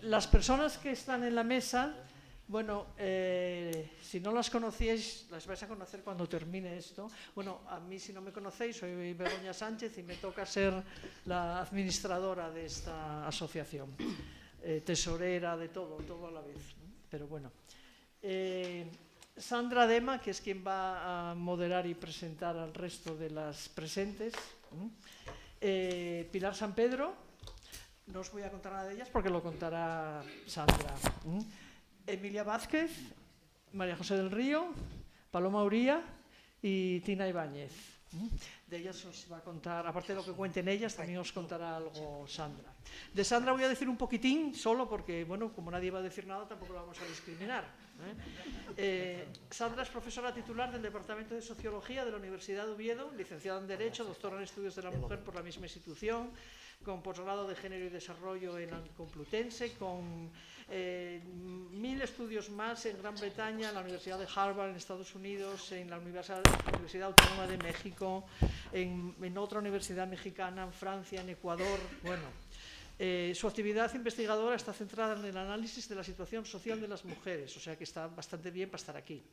Las personas que están en la mesa, bueno, si no las conocíais, las vais a conocer cuando termine esto. Bueno, a mí, si no me conocéis, soy Begoña Sánchez y me toca ser la administradora de esta asociación, tesorera, de todo a la vez. Pero bueno, Sandra Dema, que es quien va a moderar y presentar al resto de las presentes. Pilar San Pedro. No os voy a contar nada de ellas porque lo contará Sandra. Emilia Vázquez, María José del Río, Paloma Uría y Tina Ibáñez. De ellas os va a contar, aparte de lo que cuenten ellas, también os contará algo Sandra. De Sandra voy a decir un poquitín, solo porque, bueno, como nadie va a decir nada, tampoco la vamos a discriminar. Sandra es profesora titular del Departamento de Sociología de la Universidad de Oviedo, licenciada en Derecho, doctora en Estudios de la Mujer por la misma institución, con posgrado de Género y Desarrollo en la Complutense, con 1000 estudios más en Gran Bretaña, en la Universidad de Harvard en Estados Unidos, en la Universidad Autónoma de México, en otra universidad mexicana, en Francia, en Ecuador. Bueno, su actividad investigadora está centrada en el análisis de la situación social de las mujeres, o sea que está bastante bien para estar aquí,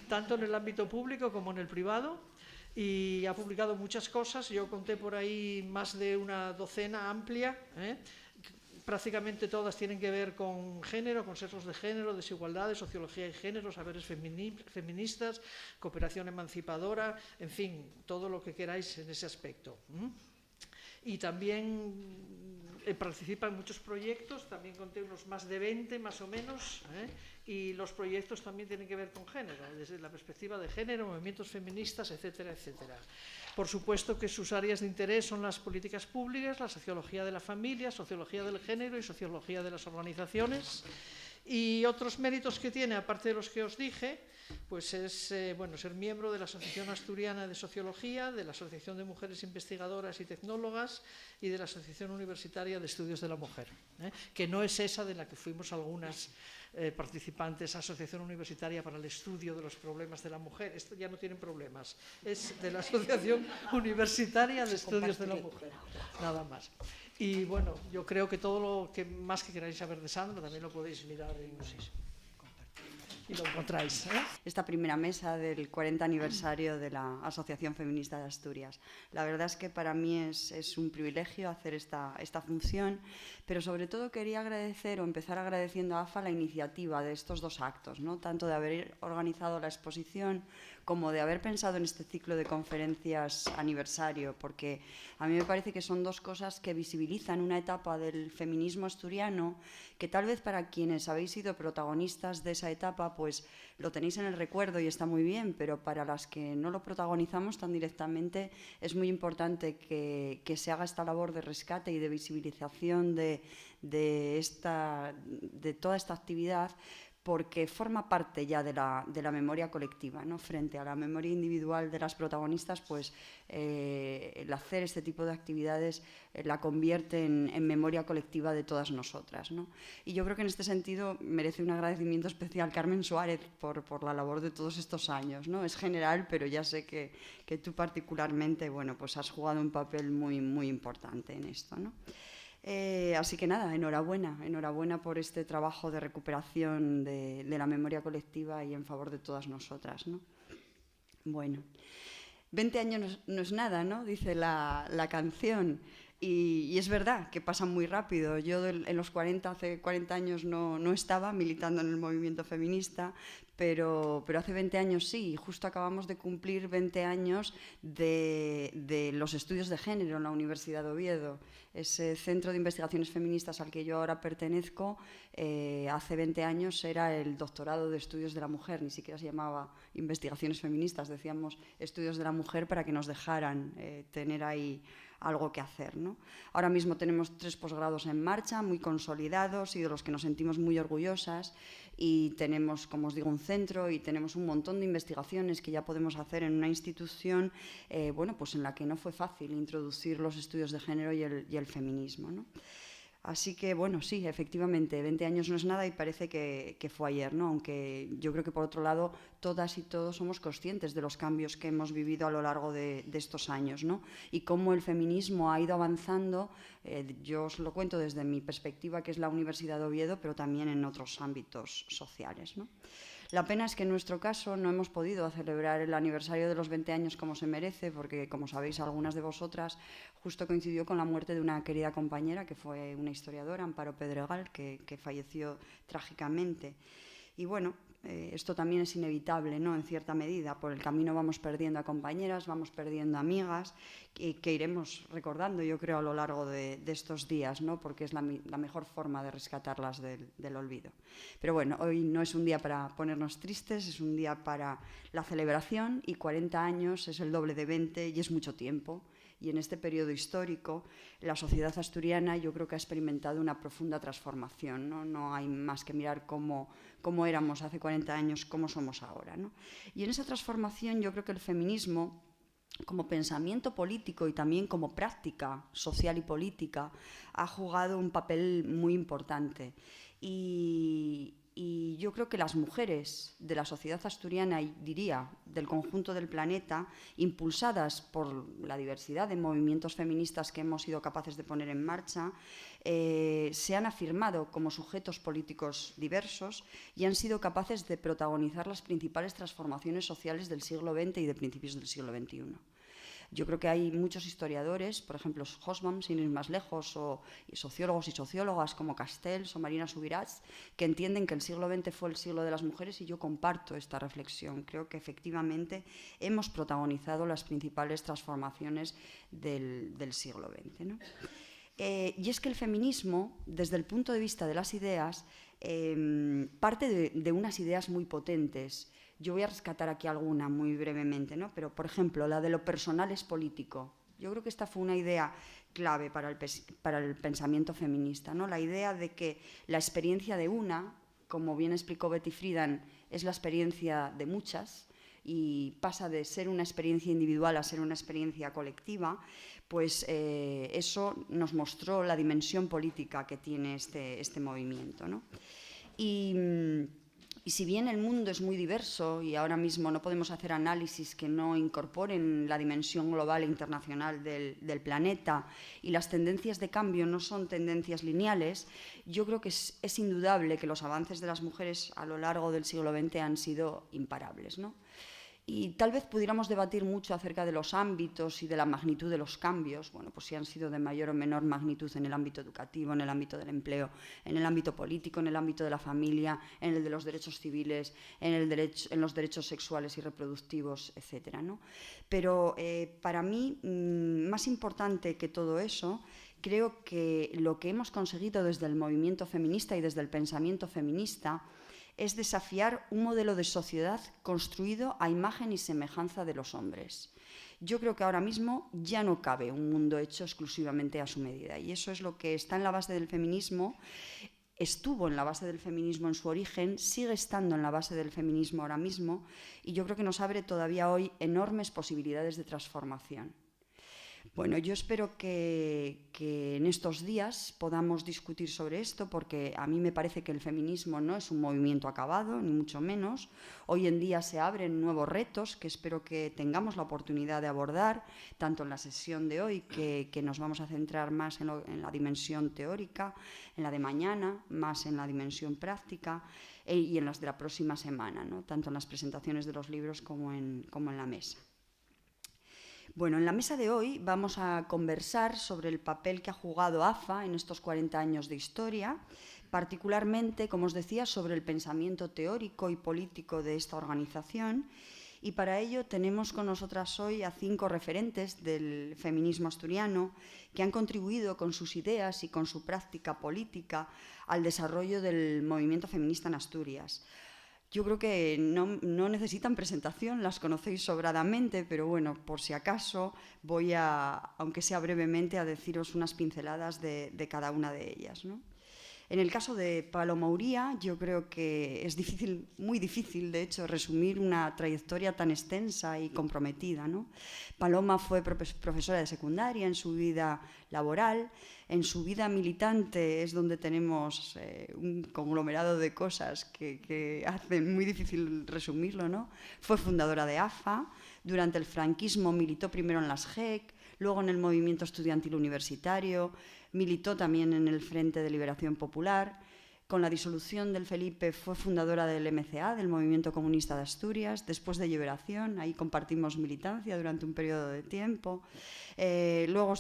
tanto en el ámbito público como en el privado. Y ha publicado muchas cosas, yo conté por ahí más de una docena amplia, prácticamente todas tienen que ver con género, con sesgos de género, desigualdades, sociología y género, saberes feministas, cooperación emancipadora, en fin, todo lo que queráis en ese aspecto. Y también participa en muchos proyectos, también conté unos más de 20 más o menos, y los proyectos también tienen que ver con género, desde la perspectiva de género, movimientos feministas, etcétera, etcétera. Por supuesto que sus áreas de interés son las políticas públicas, la sociología de la familia, sociología del género y sociología de las organizaciones. Y otros méritos que tiene, aparte de los que os dije, pues es bueno, ser miembro de la Asociación Asturiana de Sociología, de la Asociación de Mujeres Investigadoras y Tecnólogas y de la Asociación Universitaria de Estudios de la Mujer, que no es esa de la que fuimos algunas participantes, Asociación Universitaria para el Estudio de los Problemas de la Mujer. Esto ya no tienen problemas, es de la Asociación Universitaria de Estudios de la Mujer, nada más. Y bueno, yo creo que todo lo que más que queráis saber de Sandra también lo podéis mirar en y lo encontráis. Esta primera mesa del 40 aniversario de la Asociación Feminista de Asturias. La verdad es que para mí es un privilegio hacer esta función, pero sobre todo quería agradecer o empezar agradeciendo a AFA la iniciativa de estos dos actos, ¿no? Tanto de haber organizado la exposición como de haber pensado en este ciclo de conferencias aniversario, porque a mí me parece que son dos cosas que visibilizan una etapa del feminismo asturiano que tal vez para quienes habéis sido protagonistas de esa etapa pues lo tenéis en el recuerdo y está muy bien, pero para las que no lo protagonizamos tan directamente es muy importante que se haga esta labor de rescate y de visibilización de toda esta actividad, porque forma parte ya de la memoria colectiva, ¿no? Frente a la memoria individual de las protagonistas, pues el hacer este tipo de actividades la convierte en memoria colectiva de todas nosotras, ¿no? Y yo creo que en este sentido merece un agradecimiento especial Carmen Suárez por la labor de todos estos años, ¿no? Es general, pero ya sé que tú particularmente, bueno, pues has jugado un papel muy, muy importante en esto, ¿no? Así que nada, enhorabuena por este trabajo de recuperación de la memoria colectiva y en favor de todas nosotras, ¿no? Bueno, 20 años no es nada, ¿no? Dice la canción. Y es verdad que pasan muy rápido. Yo en los 40, hace 40 años no estaba militando en el movimiento feminista, pero hace 20 años sí. Justo acabamos de cumplir 20 años de los estudios de género en la Universidad de Oviedo. Ese centro de investigaciones feministas al que yo ahora pertenezco, hace 20 años era el doctorado de estudios de la mujer, ni siquiera se llamaba investigaciones feministas, decíamos estudios de la mujer para que nos dejaran tener ahí algo que hacer, ¿no? Ahora mismo tenemos 3 posgrados en marcha, muy consolidados y de los que nos sentimos muy orgullosas, y tenemos, como os digo, un centro y tenemos un montón de investigaciones que ya podemos hacer en una institución bueno, pues en la que no fue fácil introducir los estudios de género y el feminismo, ¿no? Así que, bueno, sí, efectivamente, 20 años no es nada y parece que fue ayer, ¿no? Aunque yo creo que, por otro lado, todas y todos somos conscientes de los cambios que hemos vivido a lo largo de estos años, ¿no? Y cómo el feminismo ha ido avanzando, yo os lo cuento desde mi perspectiva, que es la Universidad de Oviedo, pero también en otros ámbitos sociales, ¿no? La pena es que en nuestro caso no hemos podido celebrar el aniversario de los 20 años como se merece, porque, como sabéis algunas de vosotras, justo coincidió con la muerte de una querida compañera, que fue una historiadora, Amparo Pedregal, que falleció trágicamente. Y bueno, esto también es inevitable, ¿no? En cierta medida. Por el camino vamos perdiendo a compañeras, vamos perdiendo amigas, que iremos recordando, yo creo, a lo largo de estos días, ¿no? Porque es la mejor forma de rescatarlas del olvido. Pero bueno, hoy no es un día para ponernos tristes, es un día para la celebración, y 40 años es el doble de 20 y es mucho tiempo. Y en este periodo histórico, la sociedad asturiana yo creo que ha experimentado una profunda transformación, ¿no? No hay más que mirar cómo éramos hace 40 años, cómo somos ahora, ¿no? Y en esa transformación yo creo que el feminismo, como pensamiento político y también como práctica social y política, ha jugado un papel muy importante. Y yo creo que las mujeres de la sociedad asturiana, y diría del conjunto del planeta, impulsadas por la diversidad de movimientos feministas que hemos sido capaces de poner en marcha, se han afirmado como sujetos políticos diversos y han sido capaces de protagonizar las principales transformaciones sociales del siglo XX y de principios del siglo XXI. Yo creo que hay muchos historiadores, por ejemplo, Hobsbawm, sin ir más lejos, o sociólogos y sociólogas como Castells o Marina Subirats, que entienden que el siglo XX fue el siglo de las mujeres, y yo comparto esta reflexión. Creo que efectivamente hemos protagonizado las principales transformaciones del siglo XX, ¿no? Y es que el feminismo, desde el punto de vista de las ideas, parte de unas ideas muy potentes. Yo voy a rescatar aquí alguna muy brevemente, ¿no? Pero, por ejemplo, la de lo personal es político. Yo creo que esta fue una idea clave para el pensamiento feminista, ¿no? La idea de que la experiencia de una, como bien explicó Betty Friedan, es la experiencia de muchas, y pasa de ser una experiencia individual a ser una experiencia colectiva. Pues eso nos mostró la dimensión política que tiene este movimiento, ¿no? Y si bien el mundo es muy diverso y ahora mismo no podemos hacer análisis que no incorporen la dimensión global e internacional del planeta, y las tendencias de cambio no son tendencias lineales, yo creo que es indudable que los avances de las mujeres a lo largo del siglo XX han sido imparables, ¿no? Y tal vez pudiéramos debatir mucho acerca de los ámbitos y de la magnitud de los cambios. Bueno, pues si han sido de mayor o menor magnitud en el ámbito educativo, en el ámbito del empleo, en el ámbito político, en el ámbito de la familia, en el de los derechos civiles, en los derechos sexuales y reproductivos, etcétera, ¿no? Pero para mí, más importante que todo eso, creo que lo que hemos conseguido desde el movimiento feminista y desde el pensamiento feminista es desafiar un modelo de sociedad construido a imagen y semejanza de los hombres. Yo creo que ahora mismo ya no cabe un mundo hecho exclusivamente a su medida, y eso es lo que está en la base del feminismo, estuvo en la base del feminismo en su origen, sigue estando en la base del feminismo ahora mismo, y yo creo que nos abre todavía hoy enormes posibilidades de transformación. Bueno, yo espero que en estos días podamos discutir sobre esto, porque a mí me parece que el feminismo no es un movimiento acabado, ni mucho menos. Hoy en día se abren nuevos retos que espero que tengamos la oportunidad de abordar, tanto en la sesión de hoy, que nos vamos a centrar más en la dimensión teórica, en la de mañana, más en la dimensión práctica, y en las de la próxima semana, ¿no? Tanto en las presentaciones de los libros como en la mesa. Bueno, en la mesa de hoy vamos a conversar sobre el papel que ha jugado AFA en estos 40 años de historia, particularmente, como os decía, sobre el pensamiento teórico y político de esta organización, y para ello tenemos con nosotras hoy a 5 referentes del feminismo asturiano que han contribuido con sus ideas y con su práctica política al desarrollo del movimiento feminista en Asturias. Yo creo que no necesitan presentación, las conocéis sobradamente, pero bueno, por si acaso voy aunque sea brevemente, a deciros unas pinceladas de cada una de ellas, ¿no? En el caso de Paloma Uría, yo creo que es difícil, muy difícil, de hecho, resumir una trayectoria tan extensa y comprometida, ¿no? Paloma fue profesora de secundaria en su vida laboral. En su vida militante es donde tenemos un conglomerado de cosas que hacen muy difícil resumirlo, ¿no? Fue fundadora de AFA. Durante el franquismo militó primero en las GEC, luego en el movimiento estudiantil universitario, militó también en el Frente de Liberación Popular. Con la disolución del Felipe fue fundadora del MCA, del Movimiento Comunista de Asturias. Después de Liberación, ahí compartimos militancia durante un periodo de tiempo. Luego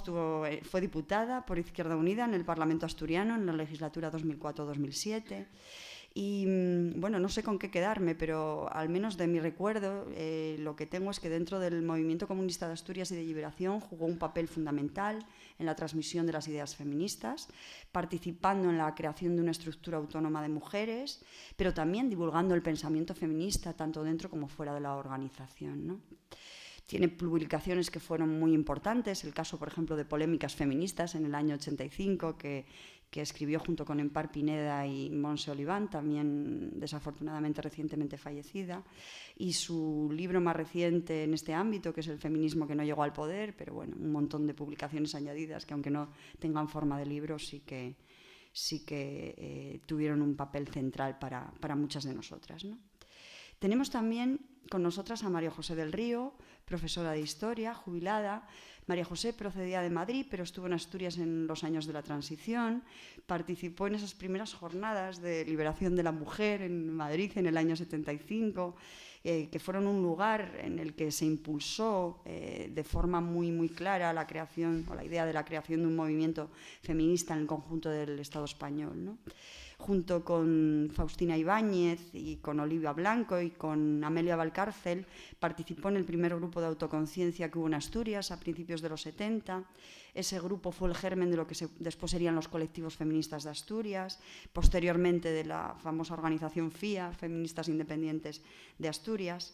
fue diputada por Izquierda Unida en el Parlamento asturiano en la legislatura 2004-2007. Y bueno, no sé con qué quedarme, pero al menos de mi recuerdo lo que tengo es que dentro del Movimiento Comunista de Asturias y de Liberación jugó un papel fundamental en la transmisión de las ideas feministas, participando en la creación de una estructura autónoma de mujeres, pero también divulgando el pensamiento feminista tanto dentro como fuera de la organización, ¿no? Tiene publicaciones que fueron muy importantes, el caso, por ejemplo, de Polémicas Feministas en el año 85, que escribió junto con Empar Pineda y Montse Oliván, también desafortunadamente recientemente fallecida, y su libro más reciente en este ámbito, que es El feminismo que no llegó al poder, pero bueno, un montón de publicaciones añadidas que aunque no tengan forma de libro, sí que tuvieron un papel central para muchas de nosotras, ¿no? Tenemos también con nosotras a María José del Río, profesora de Historia, jubilada. María José procedía de Madrid, pero estuvo en Asturias en los años de la transición. Participó en esas primeras jornadas de liberación de la mujer en Madrid en el año 75, que fueron un lugar en el que se impulsó de forma muy, muy clara la creación o la idea de la creación de un movimiento feminista en el conjunto del Estado español, ¿no? Junto con Faustina Ibáñez y con Olivia Blanco y con Amelia Valcárcel, participó en el primer grupo de autoconciencia que hubo en Asturias a principios de los 70. Ese grupo fue el germen de lo que después serían los colectivos feministas de Asturias, posteriormente de la famosa organización FIA, Feministas Independientes de Asturias.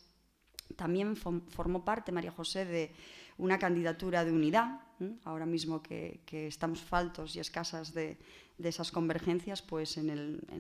También formó parte María José de una candidatura de unidad, ahora mismo que estamos faltos y escasas de esas convergencias, pues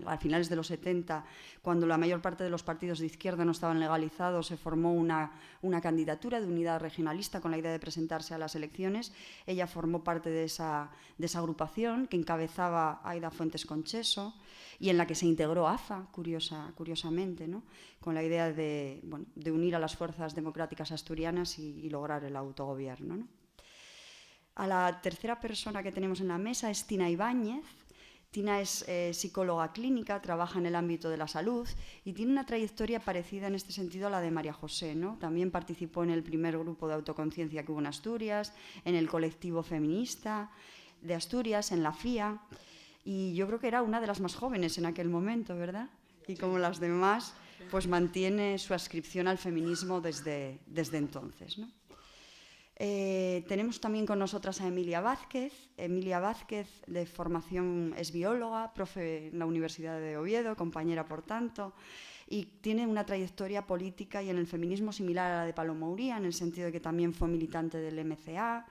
a finales de los 70, cuando la mayor parte de los partidos de izquierda no estaban legalizados, se formó una candidatura de unidad regionalista con la idea de presentarse a las elecciones. Ella formó parte de esa agrupación que encabezaba Aida Fuentes Concheso y en la que se integró AFA, curiosamente, ¿no? Con la idea de unir a las fuerzas democráticas asturianas y lograr el autogobierno, ¿no? A la tercera persona que tenemos en la mesa es Tina Ibáñez. Tina es psicóloga clínica, trabaja en el ámbito de la salud y tiene una trayectoria parecida en este sentido a la de María José, ¿no? También participó en el primer grupo de autoconciencia que hubo en Asturias, en el colectivo feminista de Asturias, en la FIA, y yo creo que era una de las más jóvenes en aquel momento, ¿verdad? Y como las demás, pues mantiene su adscripción al feminismo desde entonces, ¿no? Tenemos también con nosotras a Emilia Vázquez. Emilia Vázquez, de formación, es bióloga, profe en la Universidad de Oviedo, compañera por tanto, y tiene una trayectoria política y en el feminismo similar a la de Paloma Uría, en el sentido de que también fue militante del MCA,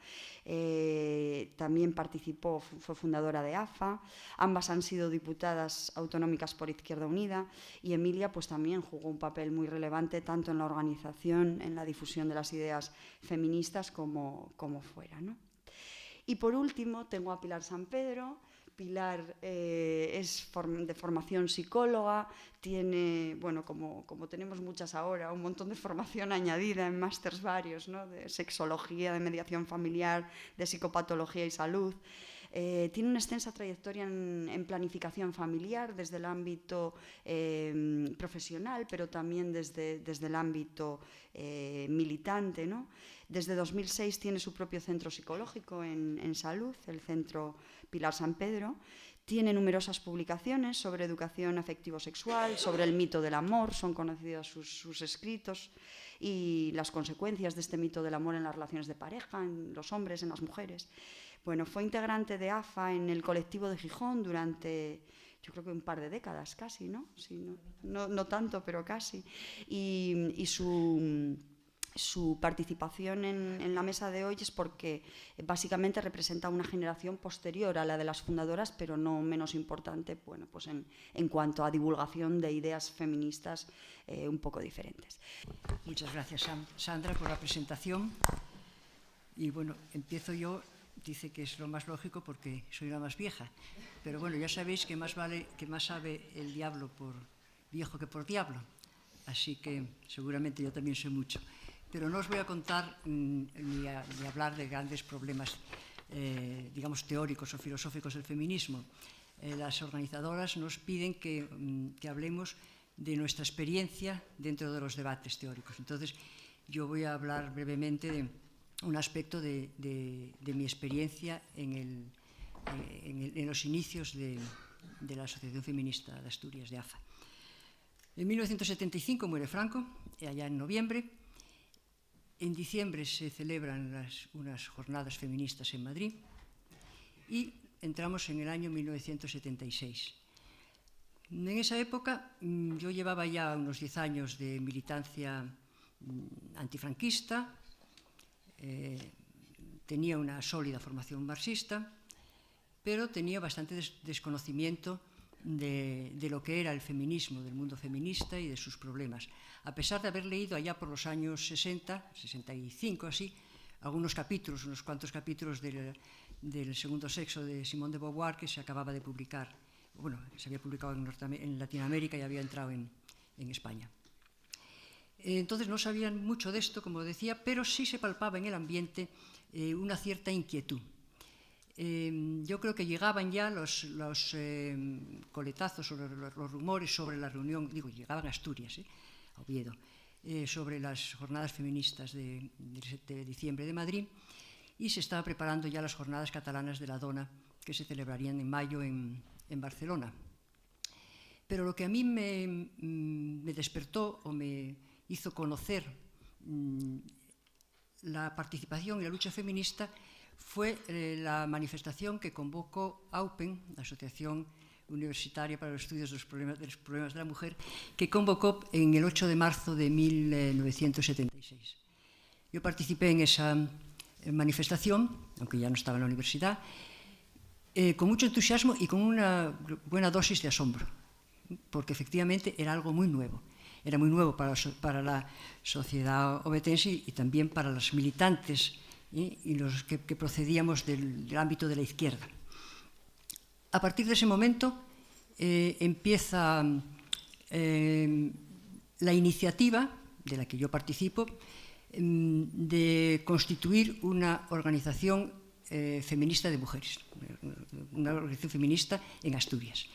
también participó, fue fundadora de AFA. Ambas han sido diputadas autonómicas por Izquierda Unida y Emilia pues también jugó un papel muy relevante tanto en la organización, en la difusión de las ideas feministas como fuera, ¿no? Y por último tengo a Pilar San Pedro. Pilar es de formación psicóloga, tiene, bueno, como tenemos muchas ahora, un montón de formación añadida en másters varios, ¿no? De sexología, de mediación familiar, de psicopatología y salud. Tiene una extensa trayectoria en planificación familiar desde el ámbito profesional, pero también desde el ámbito militante, ¿no? Desde 2006 tiene su propio centro psicológico en salud, el Centro Pilar San Pedro. Tiene numerosas publicaciones sobre educación afectivo-sexual, sobre el mito del amor, son conocidos sus escritos y las consecuencias de este mito del amor en las relaciones de pareja, en los hombres, en las mujeres. Bueno, fue integrante de AFA en el colectivo de Gijón durante, yo creo que un par de décadas casi, ¿no? Sí, no tanto, pero casi. Y su participación en la mesa de hoy es porque básicamente representa una generación posterior a la de las fundadoras, pero no menos importante, bueno, pues en cuanto a divulgación de ideas feministas un poco diferentes. Muchas gracias, Sandra, por la presentación. Y bueno, empiezo yo. Dice que es lo más lógico porque soy la más vieja. Pero bueno, ya sabéis que más sabe el diablo por viejo que por diablo. Así que seguramente yo también sé mucho. Pero no os voy a contar ni hablar de grandes problemas, digamos, teóricos o filosóficos del feminismo. Las organizadoras nos piden que hablemos de nuestra experiencia dentro de los debates teóricos. Entonces, yo voy a hablar brevemente de un aspecto de mi experiencia en los inicios de la Asociación Feminista de Asturias, de AFA. En 1975 muere Franco, allá en noviembre. En diciembre se celebran unas jornadas feministas en Madrid y entramos en el año 1976. En esa época yo llevaba ya unos 10 años de militancia antifranquista, tenía una sólida formación marxista, pero tenía bastante desconocimiento de lo que era el feminismo, del mundo feminista y de sus problemas. A pesar de haber leído allá por los años 60, 65 así, algunos capítulos, unos cuantos capítulos del Segundo Sexo de Simone de Beauvoir, que se acababa de publicar, bueno, se había publicado en Latinoamérica y había entrado en España. Entonces no sabían mucho de esto, como decía, pero sí se palpaba en el ambiente una cierta inquietud. Yo creo que llegaban ya los coletazos o los rumores sobre la reunión, digo, llegaban a Asturias, a Oviedo, sobre las jornadas feministas de diciembre de Madrid, y se estaba preparando ya las jornadas catalanas de la Dona, que se celebrarían en mayo en Barcelona. Pero lo que a mí me despertó o me hizo conocer la participación y la lucha feminista fue la manifestación que convocó AUPEN, la Asociación Universitaria para los Estudios de los Problemas de la Mujer, que convocó en el 8 de marzo de 1976. Yo participé en esa manifestación, aunque ya no estaba en la universidad, con mucho entusiasmo y con una buena dosis de asombro, porque efectivamente era algo muy nuevo. Era muy nuevo para la sociedad ovetense y también para los militantes y los que procedíamos del ámbito de la izquierda. A partir de ese momento empieza la iniciativa, de la que yo participo, de constituir una organización feminista de mujeres, una organización feminista en Asturias.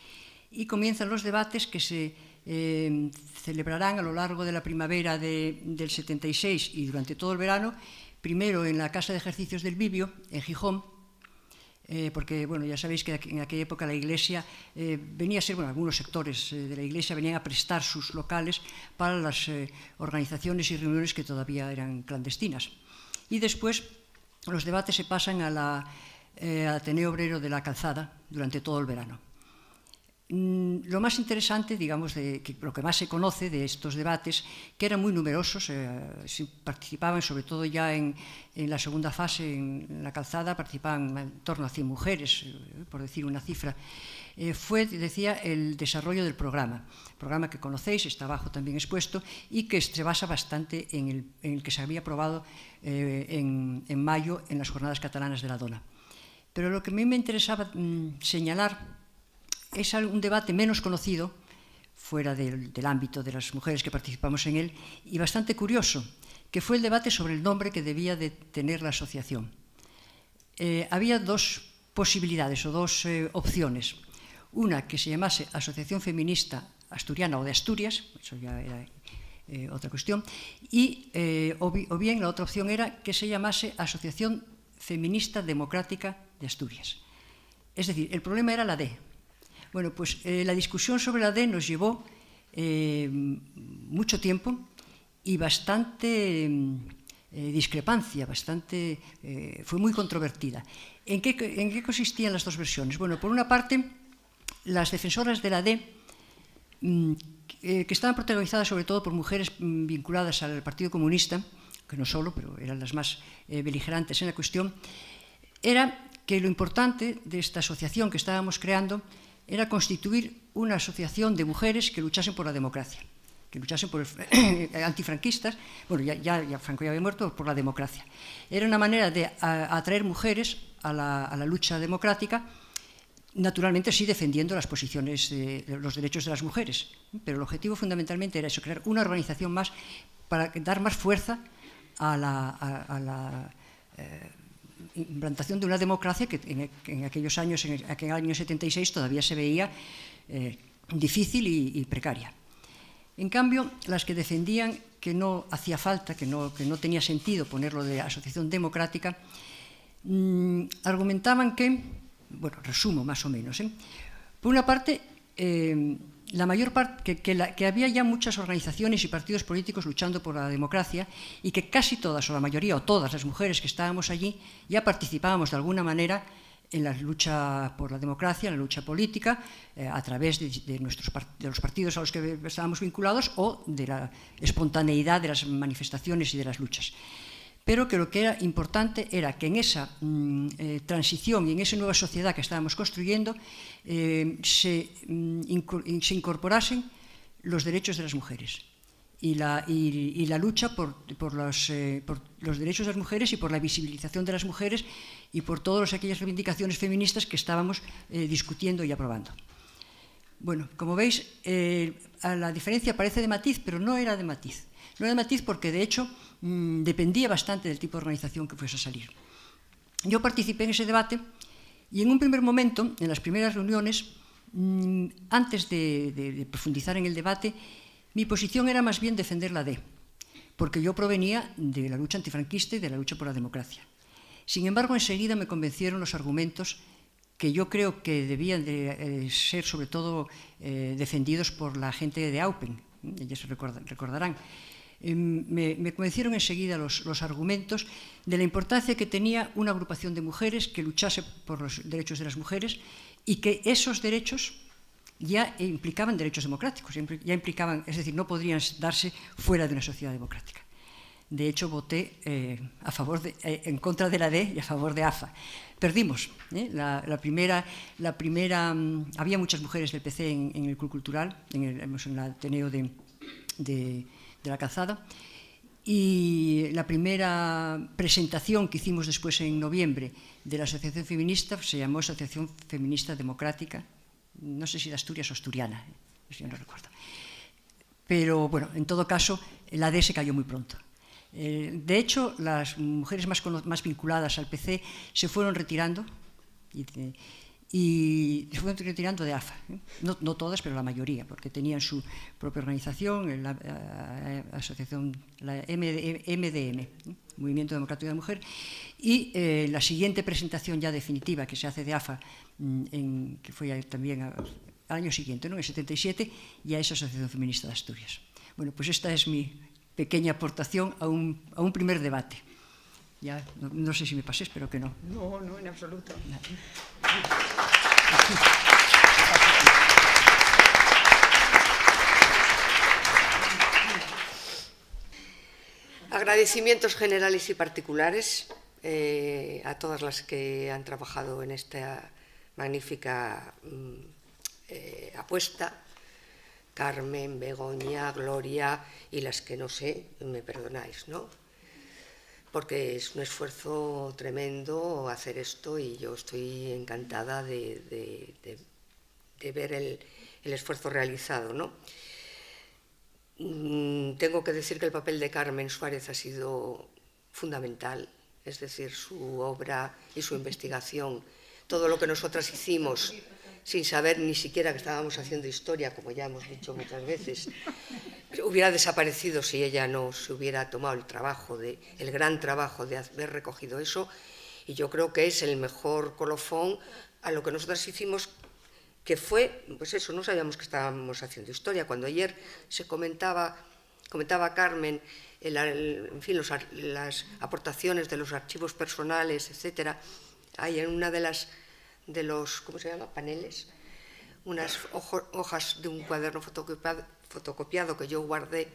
Y comienzan los debates que se celebrarán a lo largo de la primavera del 76 y durante todo el verano, primero en la Casa de Ejercicios del Bibio, en Gijón, porque bueno, ya sabéis que en aquella época la Iglesia venía a ser, bueno, algunos sectores de la Iglesia venían a prestar sus locales para las organizaciones y reuniones que todavía eran clandestinas. Y después los debates se pasan al Ateneo Obrero de la Calzada durante todo el verano. Lo más interesante, digamos, lo que más se conoce de estos debates, que eran muy numerosos, participaban sobre todo ya en la segunda fase, en la Calzada, participaban en torno a 100 mujeres, por decir una cifra, fue, decía, el desarrollo del programa que conocéis, está abajo también expuesto, y que se basa bastante en el que se había aprobado en mayo en las jornadas catalanas de la Dona. Pero lo que a mí me interesaba señalar es un debate menos conocido, fuera del ámbito de las mujeres que participamos en él, y bastante curioso, que fue el debate sobre el nombre que debía de tener la asociación. Había dos posibilidades o dos opciones. Una que se llamase Asociación Feminista Asturiana o de Asturias, eso ya era otra cuestión, o bien la otra opción era que se llamase Asociación Feminista Democrática de Asturias. Es decir, el problema era la D. Bueno, pues la discusión sobre la D nos llevó mucho tiempo y bastante discrepancia, fue muy controvertida. ¿En qué consistían las dos versiones? Bueno, por una parte, las defensoras de la D, que estaban protagonizadas sobre todo por mujeres vinculadas al Partido Comunista, aunque no solo, pero eran las más beligerantes en la cuestión, era que lo importante de esta asociación que estábamos creando era constituir una asociación de mujeres que luchasen por la democracia, que luchasen por antifranquistas, bueno, ya Franco ya había muerto, por la democracia. Era una manera de atraer mujeres a la lucha democrática, naturalmente sí defendiendo las posiciones, los derechos de las mujeres, pero el objetivo fundamentalmente era eso, crear una organización más para dar más fuerza a la implantación de una democracia que en aquellos años, en aquel año 76, todavía se veía difícil y precaria. En cambio, las que defendían que no hacía falta, que no tenía sentido ponerlo de asociación democrática, argumentaban que, bueno, resumo más o menos, por una parte, la mayor parte, que había ya muchas organizaciones y partidos políticos luchando por la democracia y que casi todas, o la mayoría, o todas las mujeres que estábamos allí, ya participábamos de alguna manera en la lucha por la democracia, en la lucha política, a través de los partidos a los que estábamos vinculados o de la espontaneidad de las manifestaciones y de las luchas. Pero que lo que era importante era que en esa transición y en esa nueva sociedad que estábamos construyendo se incorporasen los derechos de las mujeres y la lucha por los derechos de las mujeres y por la visibilización de las mujeres y por todas aquellas reivindicaciones feministas que estábamos discutiendo y aprobando. Bueno, como veis, la diferencia parece de matiz, pero no era de matiz. No era de matiz porque, de hecho, dependía bastante del tipo de organización que fuese a salir. Yo participé en ese debate y en un primer momento, en las primeras reuniones, antes de profundizar en el debate, mi posición era más bien defender la D, porque yo provenía de la lucha antifranquista y de la lucha por la democracia. Sin embargo, enseguida me convencieron los argumentos que yo creo que debían de ser sobre todo defendidos por la gente de Aupen, ellos se recordarán. Me convencieron enseguida los argumentos de la importancia que tenía una agrupación de mujeres que luchase por los derechos de las mujeres y que esos derechos ya implicaban derechos democráticos, ya implicaban, es decir, no podrían darse fuera de una sociedad democrática. De hecho, voté en contra de la D y a favor de AFA. Perdimos. La primera, había muchas mujeres del PC en el Club Cultural, en el Ateneo de la Calzada, y la primera presentación que hicimos después en noviembre de la Asociación Feminista se llamó Asociación Feminista Democrática, no sé si de Asturias o asturiana, yo no recuerdo. Pero bueno, en todo caso, la D se cayó muy pronto. De hecho, las mujeres más vinculadas al PC se fueron retirando y se fueron retirando de AFA. No todas, pero la mayoría, porque tenían su propia organización, la asociación, la MDM, Movimiento Democrático de la Mujer, y la siguiente presentación ya definitiva que se hace de AFA, que fue también al año siguiente, ¿no? En el 77, ya es Asociación Feminista de Asturias. Bueno, pues esta es mi pequeña aportación a un primer debate. Ya, no sé si me pasé, espero que no. No, en absoluto. Agradecimientos generales y particulares a todas las que han trabajado en esta magnífica apuesta. Carmen, Begoña, Gloria y las que no sé, me perdonáis, ¿no? Porque es un esfuerzo tremendo hacer esto y yo estoy encantada de ver el esfuerzo realizado, ¿no? Tengo que decir que el papel de Carmen Suárez ha sido fundamental, es decir, su obra y su investigación, todo lo que nosotras hicimos sin saber ni siquiera que estábamos haciendo historia, como ya hemos dicho muchas veces, hubiera desaparecido si ella no se hubiera tomado el gran trabajo de haber recogido eso, y yo creo que es el mejor colofón a lo que nosotras hicimos, que fue, pues eso, no sabíamos que estábamos haciendo historia. Cuando ayer se comentaba Carmen, en fin, las aportaciones de los archivos personales, etcétera, hay en una de los, ¿cómo se llama?, paneles, unas hojas de un cuaderno fotocopiado que yo guardé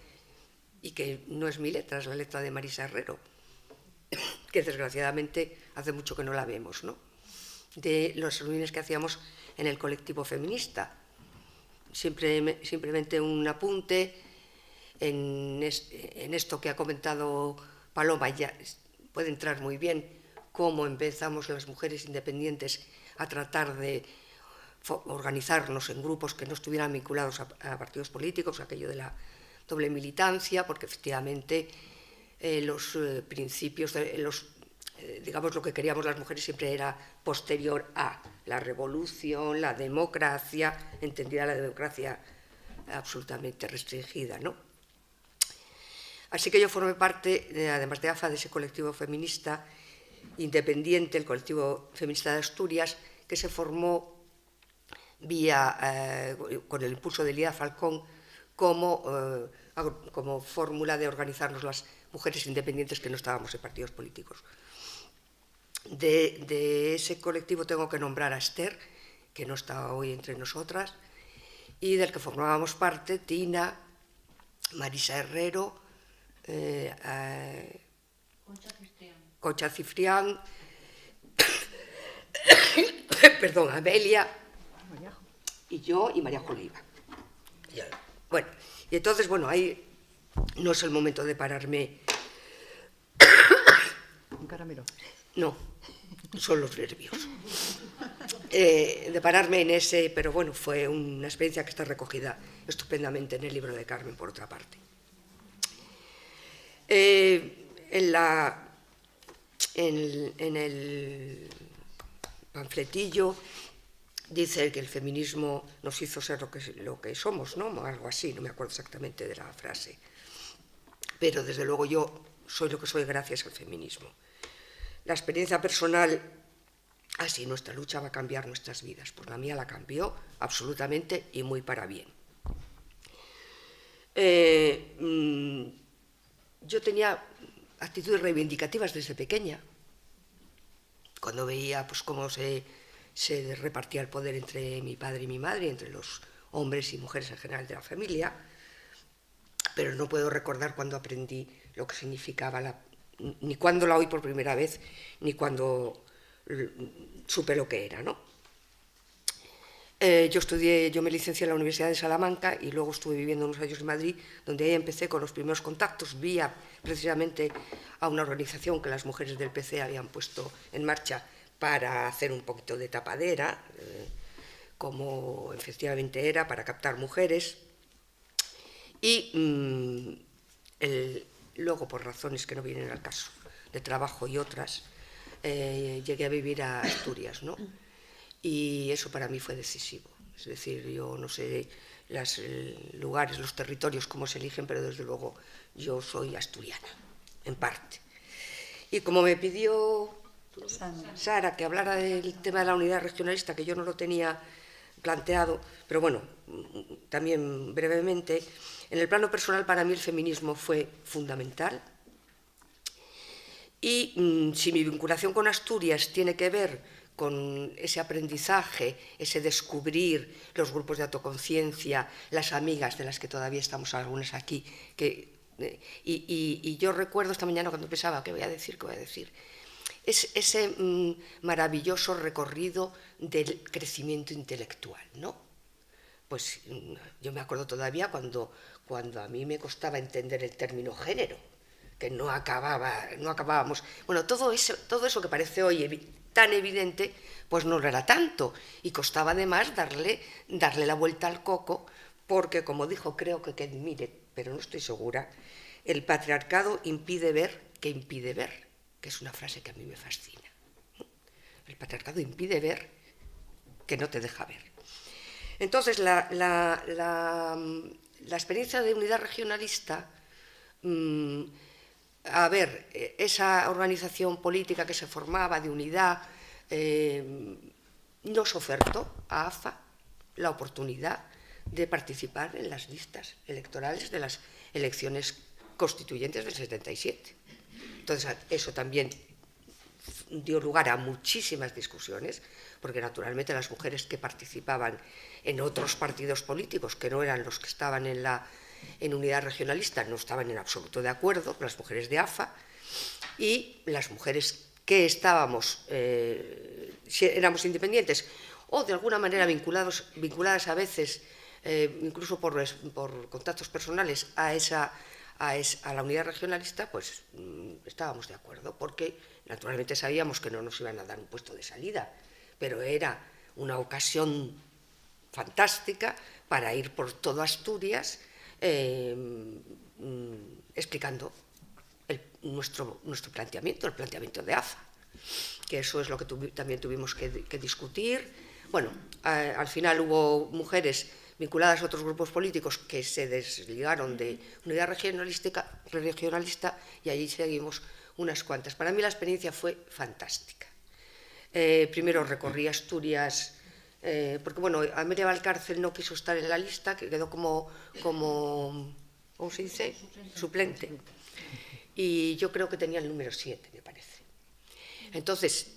y que no es mi letra, es la letra de Marisa Herrero, que desgraciadamente hace mucho que no la vemos, ¿no? De las reuniones que hacíamos en el colectivo feminista. Simplemente un apunte en esto que ha comentado Paloma, ya puede entrar muy bien cómo empezamos las mujeres independientes a tratar de organizarnos en grupos que no estuvieran vinculados a partidos políticos, aquello de la doble militancia, porque efectivamente los principios, digamos, lo que queríamos las mujeres siempre era posterior a la revolución, la democracia, entendida la democracia absolutamente restringida, ¿no? Así que yo formé parte, además de AFA, de ese colectivo feminista independiente, el colectivo feminista de Asturias, que se formó con el impulso de Elida Falcón como fórmula de organizarnos las mujeres independientes que no estábamos en partidos políticos. De ese colectivo tengo que nombrar a Esther, que no está hoy entre nosotras, y del que formábamos parte Tina, Marisa Herrero, Concha Cifrián, perdón, Amelia, y yo y María Oliva. Bueno, y entonces, bueno, ahí no es el momento de pararme. Un caramelo. No, son los nervios. De pararme en ese, pero bueno, fue una experiencia que está recogida estupendamente en el libro de Carmen, por otra parte. En el panfletillo dice que el feminismo nos hizo ser lo que somos, ¿no? Algo así, no me acuerdo exactamente de la frase. Pero desde luego yo soy lo que soy gracias al feminismo. La experiencia personal, así nuestra lucha va a cambiar nuestras vidas. Pues la mía la cambió absolutamente y muy para bien. Yo tenía actitudes reivindicativas desde pequeña. Cuando veía pues, cómo se repartía el poder entre mi padre y mi madre, entre los hombres y mujeres en general de la familia, pero no puedo recordar cuando aprendí lo que significaba ni cuando la oí por primera vez, ni cuando supe lo que era, ¿no? Yo me licencié en la Universidad de Salamanca y luego estuve viviendo unos años en Madrid, donde ahí empecé con los primeros contactos vía precisamente a una organización que las mujeres del PC habían puesto en marcha para hacer un poquito de tapadera, como efectivamente era, para captar mujeres. Y luego, por razones que no vienen al caso, de trabajo y otras, llegué a vivir a Asturias, ¿no? Y eso para mí fue decisivo. Es decir, yo no sé los lugares, los territorios, cómo se eligen, pero desde luego yo soy asturiana, en parte. Y como me pidió Sara que hablara del tema de la unidad regionalista, que yo no lo tenía planteado, pero bueno, también brevemente, en el plano personal para mí el feminismo fue fundamental. Y si mi vinculación con Asturias tiene que ver con ese aprendizaje, ese descubrir los grupos de autoconciencia, las amigas de las que todavía estamos algunas aquí, y yo recuerdo esta mañana cuando pensaba, ¿qué voy a decir? Es ese maravilloso recorrido del crecimiento intelectual, ¿no? Pues yo me acuerdo todavía cuando a mí me costaba entender el término género, que no acabábamos. Bueno, todo eso que parece hoy tan evidente, pues no lo era tanto. Y costaba además darle la vuelta al coco, porque como dijo, creo que mire, pero no estoy segura, el patriarcado impide ver, que es una frase que a mí me fascina. El patriarcado impide ver que no te deja ver. Entonces, la experiencia de unidad regionalista, esa organización política que se formaba de unidad, nos ofertó a AFA la oportunidad de participar en las listas electorales de las elecciones constituyentes del 77. Entonces, eso también dio lugar a muchísimas discusiones, porque naturalmente las mujeres que participaban en otros partidos políticos, que no eran los que estaban en en Unidad Regionalista no estaban en absoluto de acuerdo, las mujeres de AFA, y las mujeres que estábamos, si éramos independientes o de alguna manera vinculadas a veces, incluso por contactos personales, a la Unidad Regionalista, pues estábamos de acuerdo, porque naturalmente sabíamos que no nos iban a dar un puesto de salida, pero era una ocasión fantástica para ir por todo Asturias explicando nuestro planteamiento, el planteamiento de AFA, que eso es lo que también tuvimos que discutir. Bueno, al final hubo mujeres vinculadas a otros grupos políticos que se desligaron de Unidad Regionalista y allí seguimos unas cuantas. Para mí la experiencia fue fantástica. Primero recorrí Asturias, porque bueno, Amelia Valcárcel no quiso estar en la lista, que quedó como ¿cómo se dice? Suplente. Y yo creo que tenía el número 7, me parece. Entonces,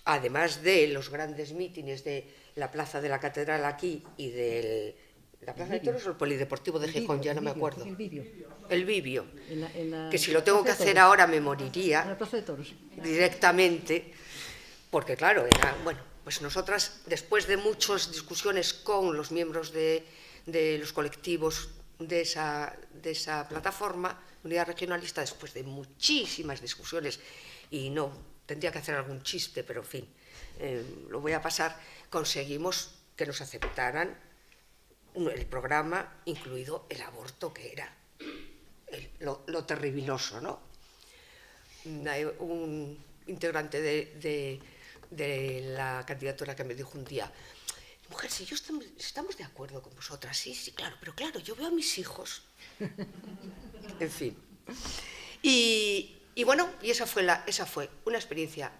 además de los grandes mítines de la Plaza de la Catedral aquí y de la Plaza de Toros o el Polideportivo de Gijón, ya no me acuerdo. El Bibio. Que si lo tengo que hacer ahora me moriría. En la Plaza de Toros. Directamente, porque claro, era, bueno, pues nosotras, después de muchas discusiones con los miembros de los colectivos de esa plataforma, Unidad Regionalista, después de muchísimas discusiones, y no, tendría que hacer algún chiste, pero en fin, lo voy a pasar, conseguimos que nos aceptaran el programa, incluido el aborto, que era lo terribiloso, ¿no? Un integrante de la candidatura que me dijo un día: mujer, si estamos de acuerdo con vosotras, sí, claro, pero claro, yo veo a mis hijos. En fin. Y bueno, y esa fue una experiencia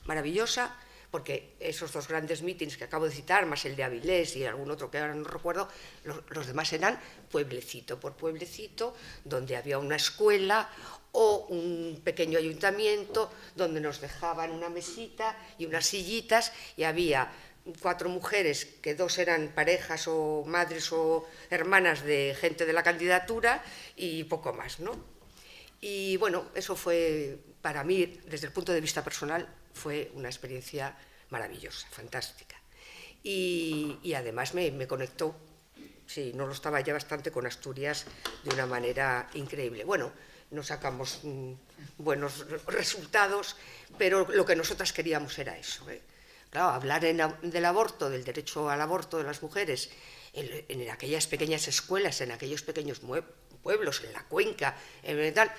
maravillosa, porque esos dos grandes mítines que acabo de citar, más el de Avilés y algún otro que ahora no recuerdo, los demás eran pueblecito por pueblecito, donde había una escuela o un pequeño ayuntamiento, donde nos dejaban una mesita y unas sillitas, y había 4 mujeres, que 2 eran parejas o madres o hermanas de gente de la candidatura, y poco más, ¿no? Y bueno, eso fue, para mí, desde el punto de vista personal, fue una experiencia maravillosa, fantástica. Y además me conectó, sí, no lo estaba ya bastante, con Asturias de una manera increíble. Bueno, no sacamos buenos resultados, pero lo que nosotras queríamos era eso, ¿eh? Claro, hablar del aborto, del derecho al aborto de las mujeres, en aquellas pequeñas escuelas, en aquellos pequeños pueblos, en la cuenca, tal.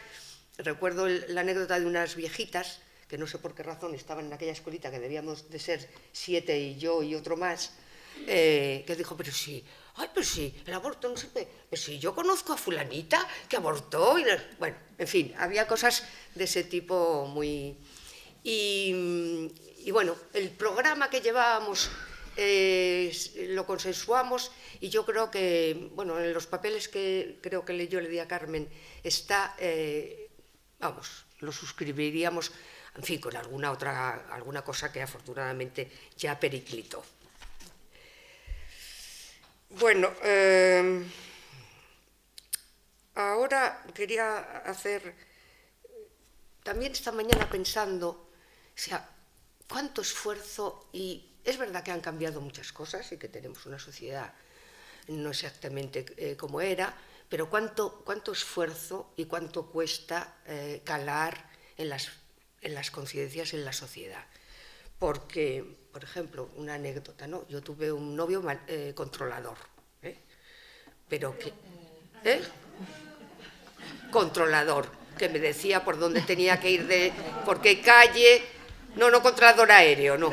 Recuerdo la anécdota de unas viejitas, que no sé por qué razón estaban en aquella escuelita, que debíamos de ser 7 y yo y otro más, que dijo: pero sí, el aborto no se puede, pero sí, yo conozco a fulanita que abortó, bueno, en fin, había cosas de ese tipo muy... Y bueno, el programa que llevábamos lo consensuamos, y yo creo que, bueno, en los papeles que creo que yo le di a Carmen está, vamos, lo suscribiríamos, en fin, con alguna cosa que afortunadamente ya periclitó. Bueno, ahora quería hacer, también esta mañana pensando, o sea, cuánto esfuerzo, y es verdad que han cambiado muchas cosas y que tenemos una sociedad no exactamente como era, pero cuánto esfuerzo y cuánto cuesta calar en las conciencias en la sociedad. Porque, por ejemplo, una anécdota, ¿no? Yo tuve un novio controlador, pero que... Controlador, que me decía por dónde tenía que ir, por qué calle... No controlador aéreo, no.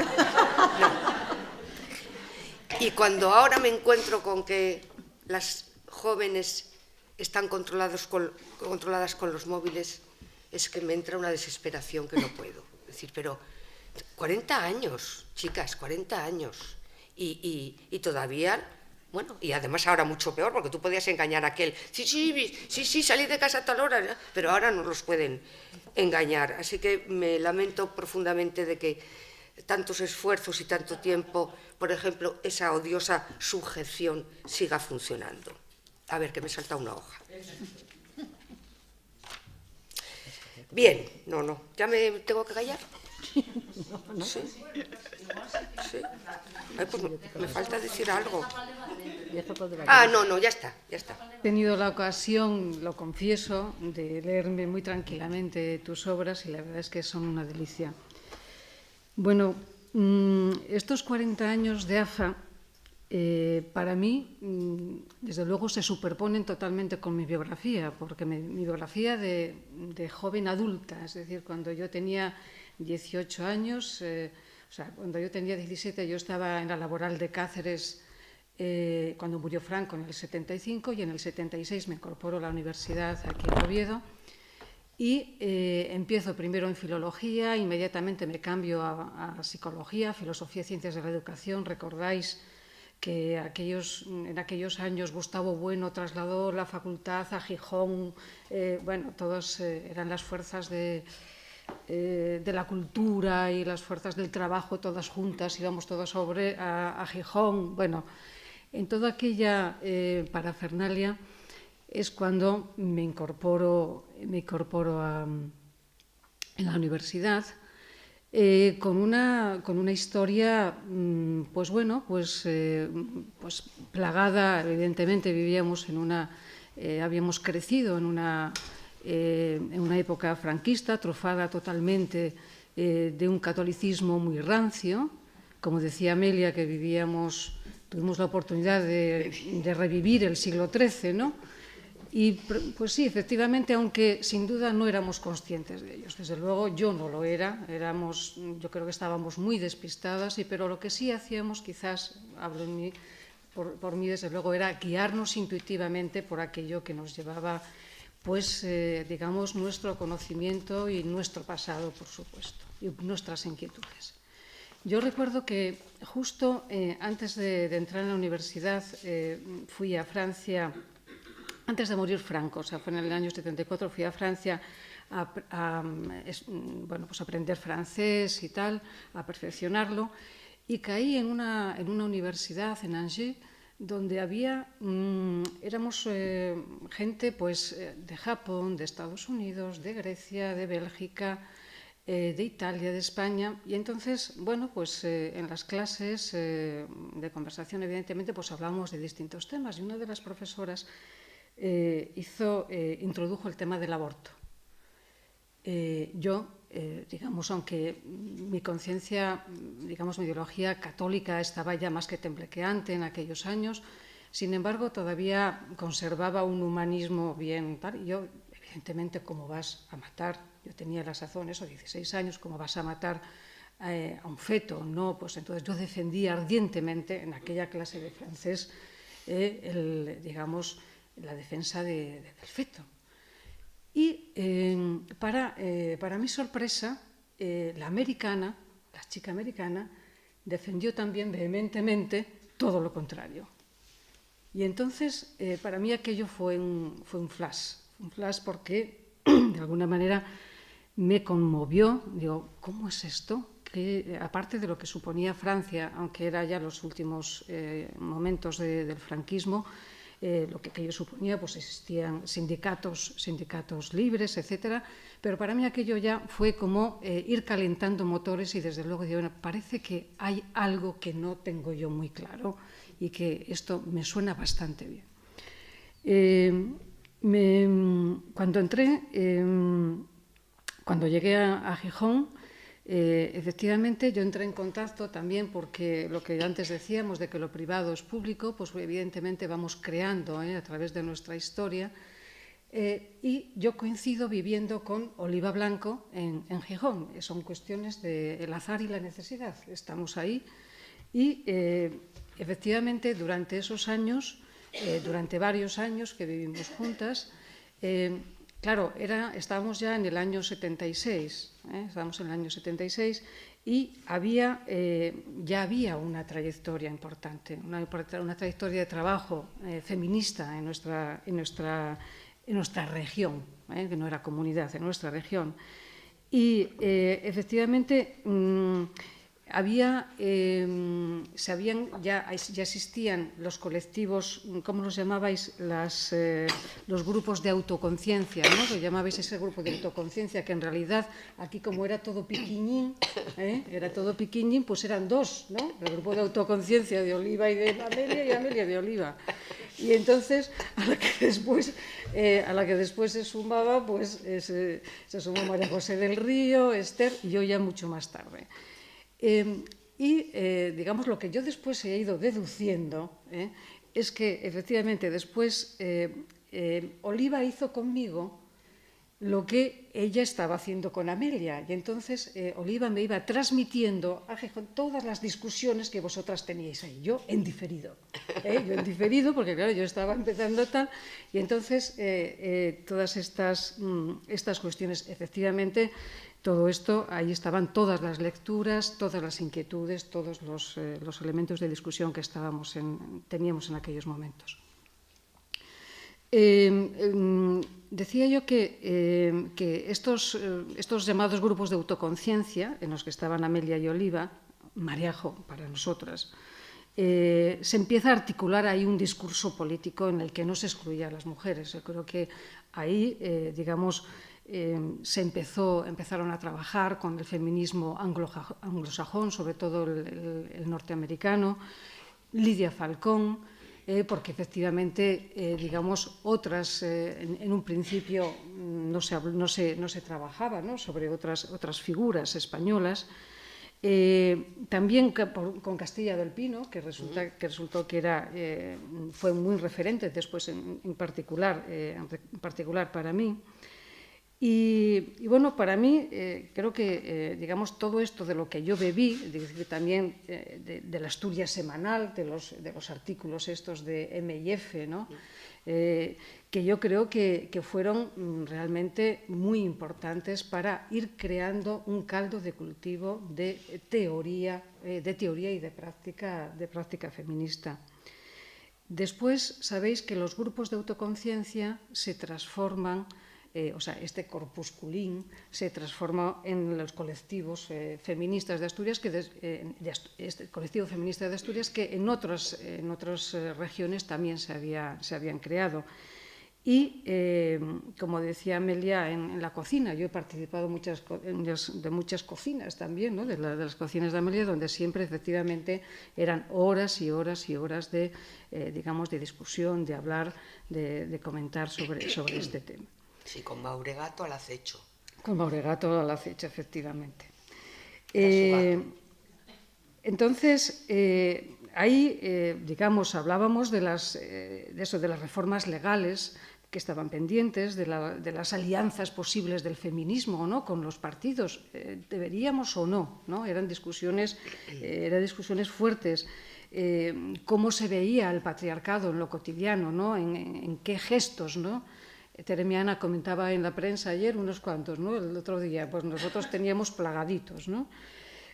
Y cuando ahora me encuentro con que las jóvenes están controladas con los móviles, es que me entra una desesperación que no puedo. Es decir, pero 40 años, chicas, 40 años. Y todavía, bueno, y además ahora mucho peor, porque tú podías engañar a aquel. Sí, salí de casa a tal hora, ¿no? Pero ahora no los pueden engañar. Así que me lamento profundamente de que tantos esfuerzos y tanto tiempo, por ejemplo, esa odiosa sujeción siga funcionando. A ver, que me salta una hoja. Bien, no, ¿ya me tengo que callar? ¿Sí? ¿Sí? Ay, pues me falta decir algo. No, ya está. He tenido la ocasión, lo confieso, de leerme muy tranquilamente tus obras y la verdad es que son una delicia. Bueno, estos 40 años de AFA, para mí, desde luego, se superponen totalmente con mi biografía, porque mi biografía de joven adulta, es decir, cuando yo tenía 18 años, cuando yo tenía 17, yo estaba en la laboral de Cáceres cuando murió Franco en el 75, y en el 76 me incorporo a la universidad aquí en Oviedo y empiezo primero en filología, inmediatamente me cambio a psicología, filosofía y ciencias de la educación. Recordáis que en aquellos años Gustavo Bueno trasladó la facultad a Gijón, todos eran las fuerzas de la cultura y las fuerzas del trabajo todas juntas, íbamos todos a Gijón. Bueno, en toda aquella parafernalia es cuando me incorporo en la universidad, con una historia, pues plagada. Evidentemente habíamos crecido en una época franquista, trufada totalmente de un catolicismo muy rancio. Como decía Amelia, que tuvimos la oportunidad de revivir el siglo XIII, ¿no? Y pues sí, efectivamente, aunque sin duda no éramos conscientes de ellos. Desde luego yo no lo era, yo creo que estábamos muy despistadas, pero lo que sí hacíamos, quizás, hablo por mí desde luego, era guiarnos intuitivamente por aquello que nos llevaba, pues, digamos, nuestro conocimiento y nuestro pasado, por supuesto, y nuestras inquietudes. Yo recuerdo que justo antes de entrar en la universidad fui a Francia, antes de morir Franco, fue en el año 74, fui a Francia a aprender francés y tal, a perfeccionarlo, y caí en una universidad en Angers, donde éramos gente pues de Japón, de Estados Unidos, de Grecia, de Bélgica, de Italia, de España, y entonces, en las clases de conversación, evidentemente, pues hablábamos de distintos temas, y una de las profesoras introdujo el tema del aborto. Yo, aunque mi conciencia, mi ideología católica estaba ya más que temblequeante en aquellos años, sin embargo, todavía conservaba un humanismo bien tal, y yo, evidentemente, ¿cómo vas a matar? Yo tenía la sazón, 16 años, ¿cómo vas a matar a un feto? No, pues entonces yo defendía ardientemente en aquella clase de francés, la defensa del feto. Y para mi sorpresa, la chica americana, defendió también vehementemente todo lo contrario. Y entonces, para mí aquello fue un flash porque, de alguna manera, me conmovió. Digo, ¿cómo es esto? Que, aparte de lo que suponía Francia, aunque era ya los últimos momentos del franquismo, lo que aquello suponía, pues existían sindicatos libres, etcétera, pero para mí aquello ya fue como ir calentando motores, y desde luego digo, parece que hay algo que no tengo yo muy claro y que esto me suena bastante bien. Cuando llegué a Gijón, efectivamente yo entré en contacto también, porque lo que antes decíamos de que lo privado es público, pues evidentemente vamos creando a través de nuestra historia, y yo coincido viviendo con Oliva Blanco en Gijón. Son cuestiones del azar y la necesidad, estamos ahí, y efectivamente durante esos años, durante varios años que vivimos juntas, claro, estábamos ya en el año 76, y ya había una trayectoria importante, una trayectoria de trabajo feminista en nuestra región, que no era comunidad, en nuestra región. Y efectivamente, ya existían los colectivos, ¿cómo los llamabais? Los grupos de autoconciencia, ¿no? Lo llamabais ese grupo de autoconciencia, que en realidad aquí, como era todo piquiñín, pues eran dos, ¿no? El grupo de autoconciencia de Oliva y de Amelia, y Amelia de Oliva. Y entonces, a la que después se sumaba, pues se sumó María José del Río, Esther, y yo ya mucho más tarde. Digamos, lo que yo después he ido deduciendo es que, efectivamente, después Oliva hizo conmigo lo que ella estaba haciendo con Amelia. Y entonces Oliva me iba transmitiendo a Gijón todas las discusiones que vosotras teníais ahí. Yo en diferido, porque claro, yo estaba empezando tal. Y entonces todas estas cuestiones, efectivamente, todo esto, ahí estaban todas las lecturas, todas las inquietudes, todos los elementos de discusión que teníamos en aquellos momentos. Decía yo que estos llamados grupos de autoconciencia, en los que estaban Amelia y Oliva, Mariajo para nosotras, se empieza a articular ahí un discurso político en el que no se excluía a las mujeres. Yo creo que ahí, digamos, empezaron a trabajar con el feminismo anglosajón, sobre todo el norteamericano, Lidia Falcón, porque efectivamente, digamos, otras, en un principio no se trabajaba, ¿no?, sobre otras figuras españolas. También con Castilla del Pino, que resultó que fue muy referente después en particular para mí. Y bueno, para mí creo que, digamos, todo esto de lo que yo bebí, también de la Asturias semanal, de los artículos estos de M&F, ¿no?, que yo creo que fueron realmente muy importantes para ir creando un caldo de cultivo de teoría y de práctica feminista. Después, sabéis que los grupos de autoconciencia se transforman, este corpusculín se transforma en los colectivos feministas de Asturias, este colectivo feminista de Asturias, que en otras regiones también se habían creado. Y, como decía Amelia, en la cocina, yo he participado de muchas cocinas también, ¿no?, de las cocinas de Amelia, donde siempre, efectivamente, eran horas y horas y horas de discusión, de hablar, de comentar sobre este tema. Sí, con Mauregato al acecho. Con Mauregato al acecho, efectivamente. Entonces, ahí, digamos, hablábamos de las reformas legales que estaban pendientes, de las alianzas posibles del feminismo, ¿no?, con los partidos. ¿Deberíamos o no? ¿No? Eran discusiones fuertes. Cómo se veía el patriarcado en lo cotidiano, ¿no?, en qué gestos, ¿no? Teremiana comentaba en la prensa ayer unos cuantos, ¿no?, el otro día, pues nosotros teníamos plagaditos, ¿no?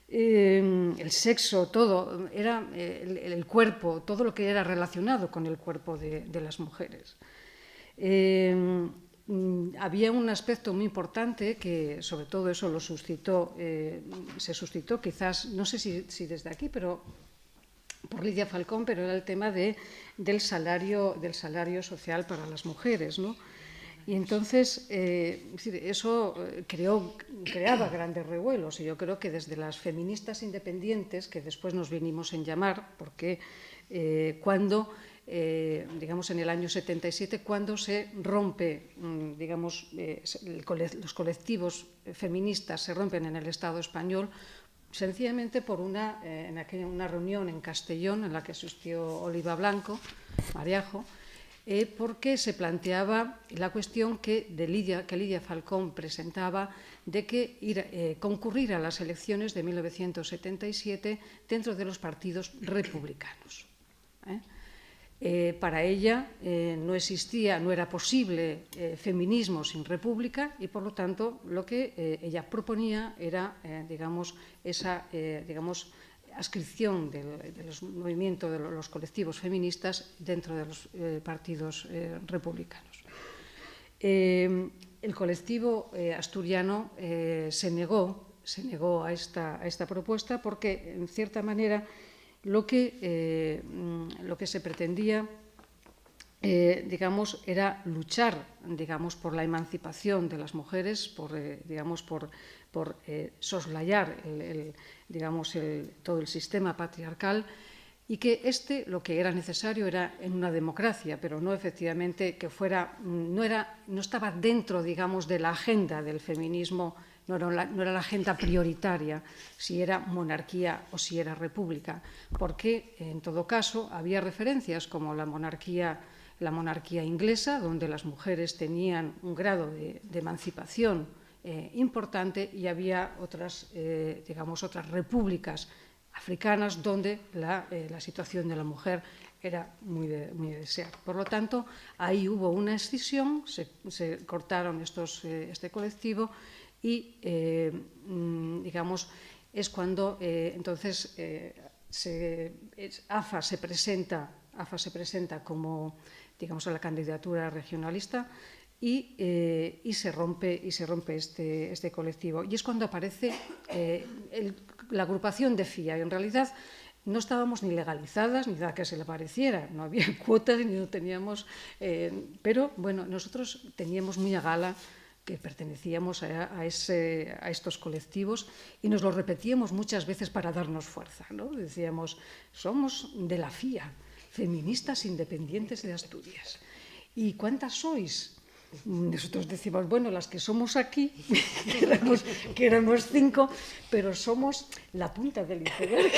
El sexo, todo, era el cuerpo, todo lo que era relacionado con el cuerpo de las mujeres. Había un aspecto muy importante que, sobre todo, eso se suscitó quizás, no sé si desde aquí, pero por Lidia Falcón, pero era el tema del salario social para las mujeres, ¿no? Y entonces, eso creaba grandes revuelos, y yo creo que desde las feministas independientes, que después nos vinimos en llamar, porque cuando, digamos, en el año 77, cuando se rompe, digamos, los colectivos feministas se rompen en el Estado español, sencillamente por una reunión en Castellón, en la que asistió Oliva Blanco, Mariajo, porque se planteaba la cuestión que Lidia Falcón presentaba de que concurrir a las elecciones de 1977 dentro de los partidos republicanos. Para ella no era posible feminismo sin república, y por lo tanto lo que ella proponía era, esa adscripción de los movimientos de los colectivos feministas dentro de los partidos republicanos. El colectivo asturiano se negó se negó a esta propuesta porque, en cierta manera, lo que se pretendía digamos, era luchar, digamos, por la emancipación de las mujeres, por soslayar todo el sistema patriarcal, y que lo que era necesario era en una democracia, pero no efectivamente que no estaba dentro, digamos, de la agenda del feminismo, no era la agenda prioritaria, si era monarquía o si era república, porque en todo caso había referencias como la monarquía inglesa, donde las mujeres tenían un grado de emancipación importante, y había otras repúblicas africanas donde la situación de la mujer era muy de desear. Por lo tanto, ahí hubo una escisión, se cortaron este colectivo y, digamos, es cuando entonces AFA se presenta como, digamos, a la candidatura regionalista y se rompe este colectivo. Y es cuando aparece la agrupación de FIA. En realidad no estábamos ni legalizadas ni nada que se le pareciera, no había cuotas ni no teníamos, pero bueno, nosotros teníamos muy a gala que pertenecíamos a estos colectivos y nos lo repetíamos muchas veces para darnos fuerza, ¿no? Decíamos, somos de la FIA, Feministas Independientes de Asturias. ¿Y cuántas sois? Nosotros decimos, bueno, las que somos aquí, que éramos 5, pero somos la punta del iceberg.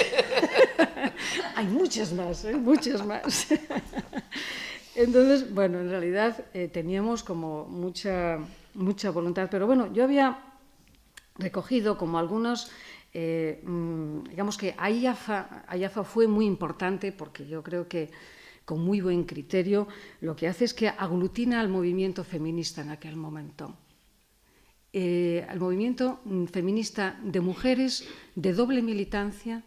Hay muchas más, muchas más. Entonces, bueno, en realidad teníamos como mucha voluntad, pero bueno, yo había recogido como algunos, digamos que AIAFA fue muy importante porque yo creo que con muy buen criterio, lo que hace es que aglutina al movimiento feminista en aquel momento. Al movimiento feminista de mujeres de doble militancia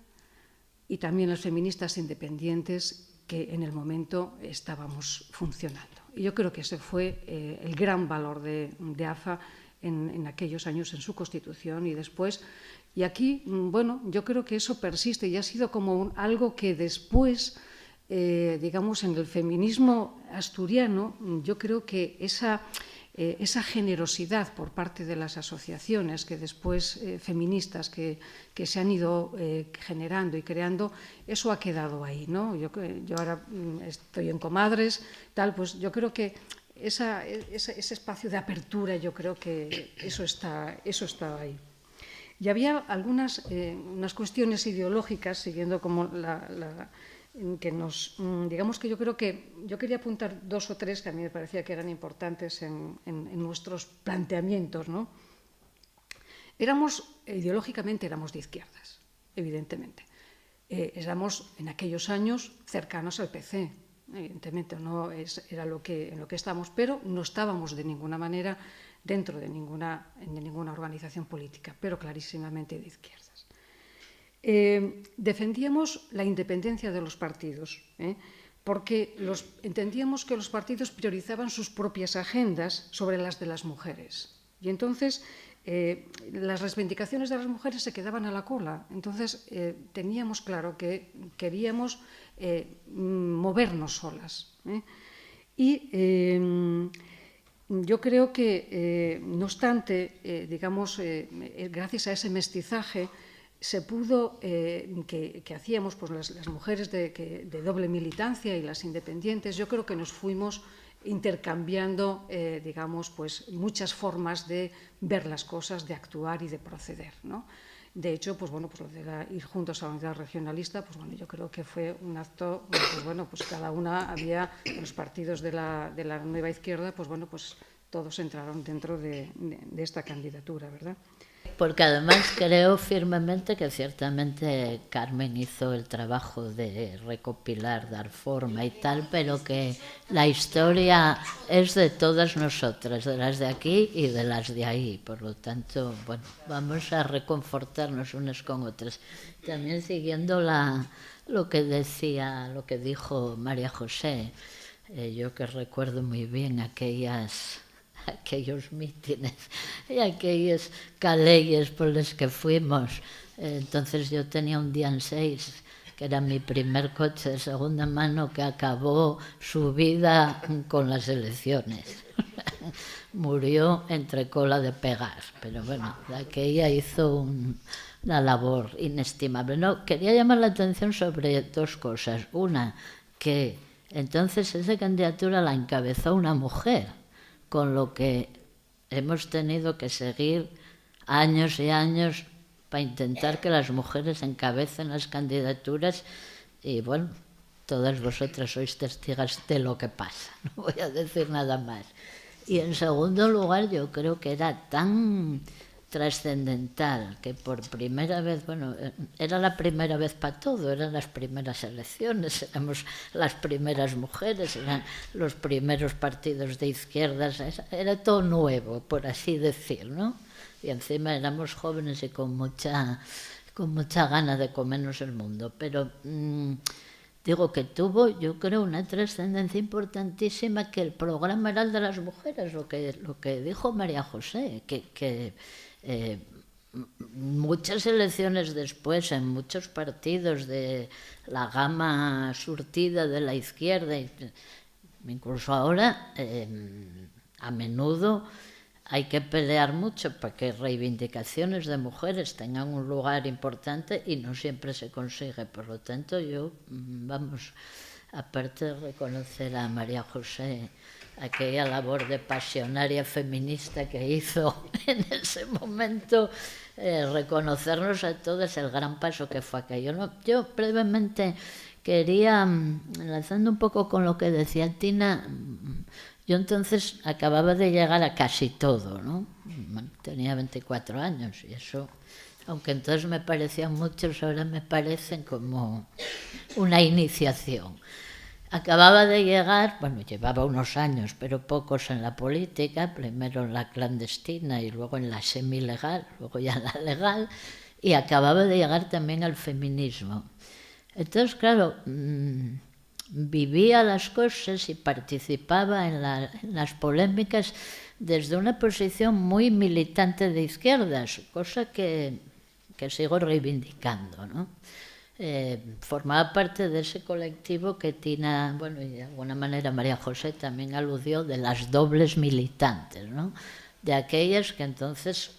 y también las feministas independientes que en el momento estábamos funcionando. Y yo creo que ese fue el gran valor de AFA en aquellos años en su constitución y después. Y aquí, bueno, yo creo que eso persiste y ha sido como algo que después, digamos, en el feminismo asturiano, yo creo que esa generosidad por parte de las asociaciones que después feministas que se han ido generando y creando, eso ha quedado ahí, ¿no? Yo ahora estoy en Comadres, tal, pues yo creo que ese espacio de apertura, yo creo que eso está ahí. Y había unas cuestiones ideológicas, siguiendo como que nos, digamos que yo creo que yo quería apuntar 2 o 3 que a mí me parecía que eran importantes en nuestros planteamientos, ¿no? Ideológicamente éramos de izquierdas, evidentemente. Éramos en aquellos años cercanos al PC, evidentemente no era en lo que estábamos, pero no estábamos de ninguna manera dentro de ninguna organización política, pero clarísimamente de izquierdas. Defendíamos la independencia de los partidos, porque entendíamos que los partidos priorizaban sus propias agendas sobre las de las mujeres. Y entonces las reivindicaciones de las mujeres se quedaban a la cola. Entonces teníamos claro que queríamos movernos solas. Y yo creo que, no obstante, digamos, gracias a ese mestizaje, se pudo, que hacíamos pues, las mujeres de doble militancia y las independientes, yo creo que nos fuimos intercambiando, digamos, pues, muchas formas de ver las cosas, de actuar y de proceder, ¿no? De hecho, pues bueno, pues lo de ir juntos a la unidad regionalista, pues bueno, yo creo que fue un acto, pues bueno, pues cada una había, los partidos de la nueva izquierda, pues bueno, pues todos entraron dentro de esta candidatura, ¿verdad? Porque además creo firmemente que ciertamente Carmen hizo el trabajo de recopilar, dar forma y tal, pero que la historia es de todas nosotras, de las de aquí y de las de ahí. Por lo tanto, bueno, vamos a reconfortarnos unas con otras. También siguiendo lo que dijo María José, yo que recuerdo muy bien aquellas aquellos mítines y aquellas calles por las que fuimos. Entonces yo tenía un Dian 6, que era mi primer coche de segunda mano, que acabó su vida con las elecciones. Murió entre cola de pegar, pero bueno, aquella hizo una labor inestimable. No, quería llamar la atención sobre dos cosas. Una, que entonces esa candidatura la encabezó una mujer, con lo que hemos tenido que seguir años y años para intentar que las mujeres encabecen las candidaturas y bueno, todas vosotras sois testigas de lo que pasa, no voy a decir nada más. Y en segundo lugar, yo creo que era tan trascendental que por primera vez, bueno, era la primera vez para todo, eran las primeras elecciones, éramos las primeras mujeres, eran los primeros partidos de izquierdas, era todo nuevo, por así decir, ¿no? Y encima éramos jóvenes y con mucha gana de comernos el mundo, pero digo que tuvo, yo creo, una trascendencia importantísima, que el programa era el de las mujeres, lo que dijo María José, que muchas elecciones después, en muchos partidos de la gama surtida de la izquierda, incluso ahora, a menudo hay que pelear mucho para que reivindicaciones de mujeres tengan un lugar importante y no siempre se consigue. Por lo tanto, yo, vamos, aparte de reconocer a María José aquella labor de pasionaria feminista que hizo en ese momento, reconocernos a todas el gran paso que fue aquello. Yo brevemente quería, enlazando un poco con lo que decía Tina, yo entonces acababa de llegar a casi todo, ¿no? Bueno, tenía 24 años y eso, aunque entonces me parecían muchos, ahora me parecen como una iniciación. Acababa de llegar, bueno, llevaba unos años, pero pocos en la política, primero en la clandestina y luego en la semilegal, luego ya en la legal, y acababa de llegar también al feminismo. Entonces, claro, vivía las cosas y participaba en las polémicas desde una posición muy militante de izquierdas, cosa que sigo reivindicando, ¿no? Formaba parte de ese colectivo que Tina, bueno, y de alguna manera María José también aludió, de las dobles militantes, ¿no? De aquellas que entonces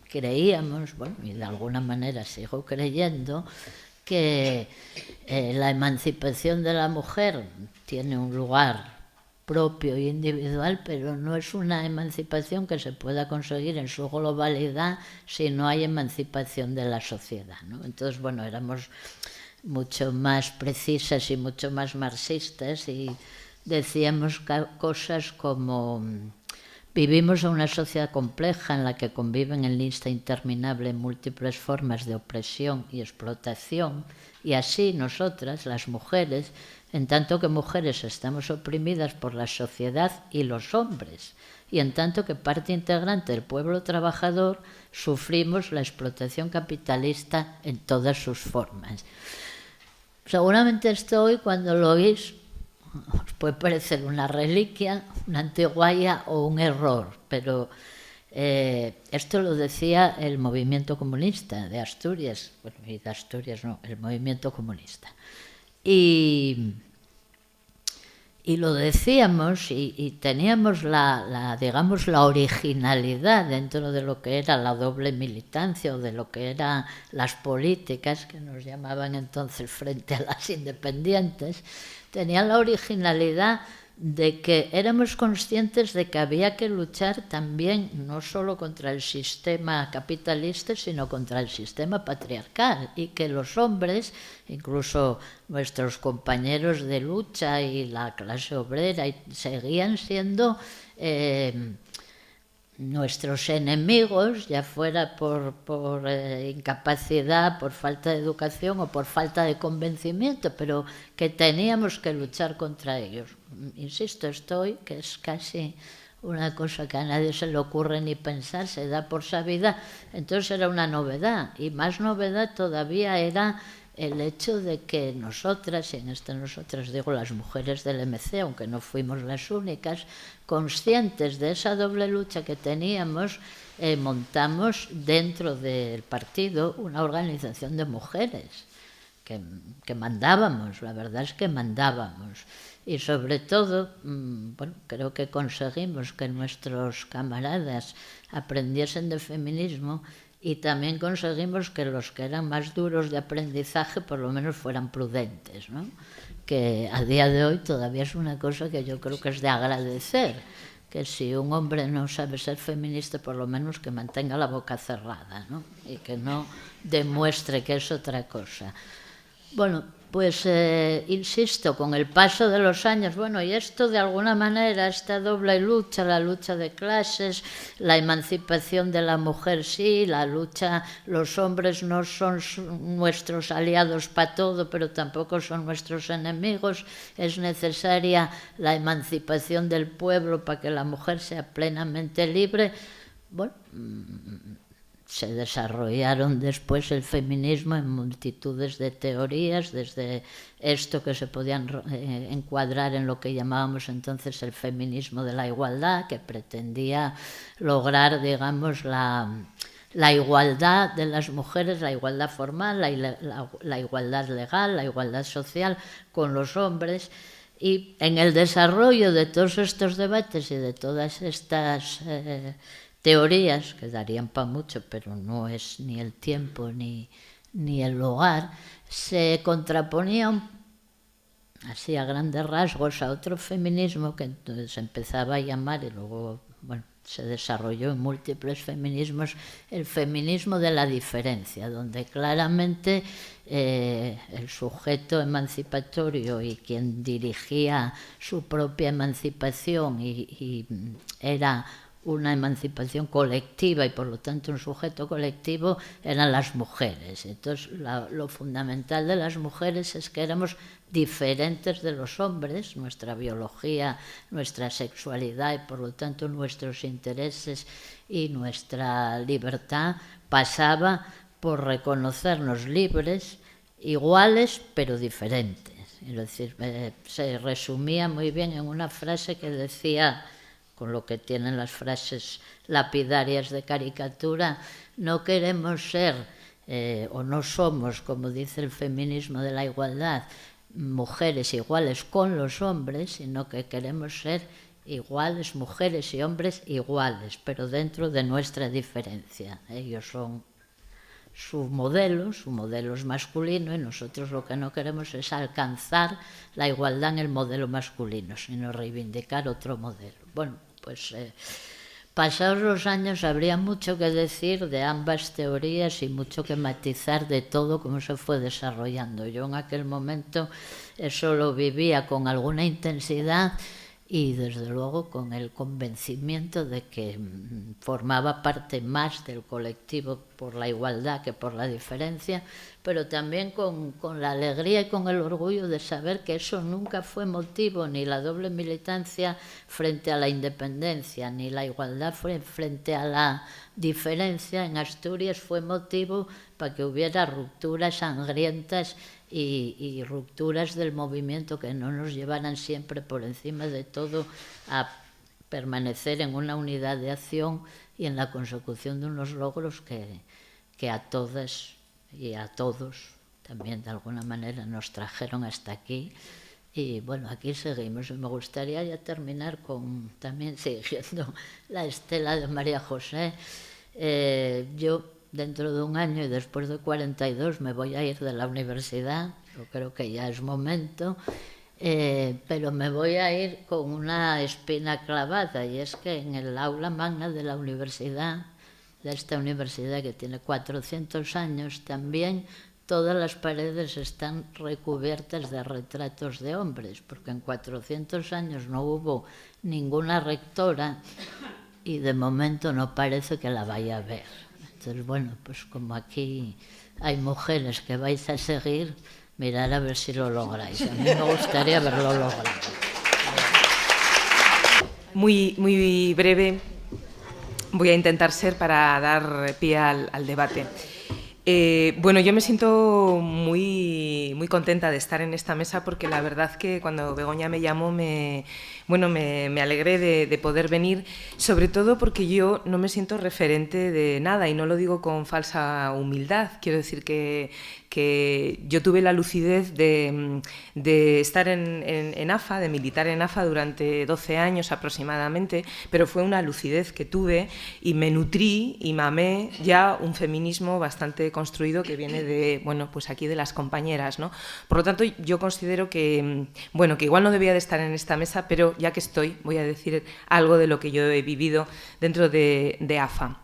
creíamos, bueno, y de alguna manera sigo creyendo, que la emancipación de la mujer tiene un lugar propio y individual, pero no es una emancipación que se pueda conseguir en su globalidad si no hay emancipación de la sociedad, ¿no? Entonces, bueno, éramos mucho más precisas y mucho más marxistas y decíamos cosas como: vivimos en una sociedad compleja en la que conviven en lista interminable múltiples formas de opresión y explotación, y así nosotras, las mujeres, en tanto que mujeres estamos oprimidas por la sociedad y los hombres, y en tanto que parte integrante del pueblo trabajador, sufrimos la explotación capitalista en todas sus formas. Seguramente esto hoy, cuando lo oís, os puede parecer una reliquia, una antiguaya o un error, pero esto lo decía el movimiento comunista de Asturias, bueno, y de Asturias no, el movimiento comunista. Y lo decíamos y teníamos digamos, la originalidad dentro de lo que era la doble militancia o de lo que eran las políticas, que nos llamaban entonces Frente a las Independientes. Tenían la originalidad de que éramos conscientes de que había que luchar también no solo contra el sistema capitalista, sino contra el sistema patriarcal, y que los hombres, incluso nuestros compañeros de lucha y la clase obrera, seguían siendo nuestros enemigos, ya fuera por incapacidad, por falta de educación o por falta de convencimiento, pero que teníamos que luchar contra ellos. Insisto, que es casi una cosa que a nadie se le ocurre ni pensar, se da por sabida. Entonces era una novedad, y más novedad todavía era el hecho de que nosotras, y en nosotras digo las mujeres del MC, aunque no fuimos las únicas, conscientes de esa doble lucha que teníamos, montamos dentro del partido una organización de mujeres que mandábamos, la verdad es que mandábamos. Y sobre todo, creo que conseguimos que nuestros camaradas aprendiesen de feminismo y también conseguimos que los que eran más duros de aprendizaje por lo menos fueran prudentes, ¿no? Que a día de hoy todavía es una cosa que yo creo que es de agradecer, que si un hombre no sabe ser feminista, por lo menos que mantenga la boca cerrada, ¿no? Y que no demuestre que es otra cosa. Bueno, pues insisto, con el paso de los años, y esto de alguna manera, esta doble lucha, la lucha de clases, la emancipación de la mujer sí, la lucha, los hombres no son nuestros aliados para todo, pero tampoco son nuestros enemigos, es necesaria la emancipación del pueblo para que la mujer sea plenamente libre. Se desarrollaron después el feminismo en multitudes de teorías, desde esto que se podían encuadrar en lo que llamábamos entonces el feminismo de la igualdad, que pretendía lograr, digamos, la igualdad de las mujeres, la igualdad formal, la igualdad legal, la igualdad social con los hombres. Y en el desarrollo de todos estos debates y de todas estas teorías, que darían para mucho, pero no es ni el tiempo ni el lugar, se contraponía así a grandes rasgos a otro feminismo que entonces se empezaba a llamar, y luego se desarrolló en múltiples feminismos, el feminismo de la diferencia, donde claramente el sujeto emancipatorio y quien dirigía su propia emancipación y era una emancipación colectiva y por lo tanto un sujeto colectivo eran las mujeres. Entonces lo fundamental de las mujeres es que éramos diferentes de los hombres, nuestra biología, nuestra sexualidad y por lo tanto nuestros intereses y nuestra libertad pasaba por reconocernos libres, iguales pero diferentes. Es decir, se resumía muy bien en una frase que decía, con lo que tienen las frases lapidarias de caricatura, no queremos ser o no somos, como dice el feminismo de la igualdad, mujeres iguales con los hombres, sino que queremos ser iguales, mujeres y hombres iguales, pero dentro de nuestra diferencia. Ellos son su modelo es masculino y nosotros lo que no queremos es alcanzar la igualdad en el modelo masculino, sino reivindicar otro modelo. Pasados los años habría mucho que decir de ambas teorías y mucho que matizar de todo cómo se fue desarrollando. Yo en aquel momento eso lo vivía con alguna intensidad y desde luego con el convencimiento de que formaba parte más del colectivo por la igualdad que por la diferencia, pero también con la alegría y con el orgullo de saber que eso nunca fue motivo, ni la doble militancia frente a la independencia, ni la igualdad frente a la diferencia. En Asturias fue motivo para que hubiera rupturas sangrientas y rupturas del movimiento que no nos llevaran siempre por encima de todo a permanecer en una unidad de acción y en la consecución de unos logros que a todas y a todos también de alguna manera nos trajeron hasta aquí. Y aquí seguimos. Me gustaría ya terminar también siguiendo la estela de María José. Yo dentro de un año y después de 42 me voy a ir de la universidad, yo creo que ya es momento, pero me voy a ir con una espina clavada, y es que en el aula magna de la universidad, de esta universidad que tiene 400 años, también todas las paredes están recubiertas de retratos de hombres, porque en 400 años no hubo ninguna rectora y de momento no parece que la vaya a ver. Entonces, como aquí hay mujeres que vais a seguir, mirad a ver si lo lográis. A mí me gustaría haberlo logrado. Muy breve voy a intentar ser para dar pie al debate. Bueno, yo me siento muy contenta de estar en esta mesa porque la verdad que cuando Begoña me llamó me alegré de poder venir, sobre todo porque yo no me siento referente de nada y no lo digo con falsa humildad. Quiero decir que yo tuve la lucidez de estar en AFA, de militar en AFA durante 12 años aproximadamente, pero fue una lucidez que tuve y me nutrí y mamé ya un feminismo bastante construido que viene de, bueno, pues aquí de las compañeras, ¿no? Por lo tanto, yo considero que, bueno, que igual no debía de estar en esta mesa, pero ya que estoy, voy a decir algo de lo que yo he vivido dentro de AFA.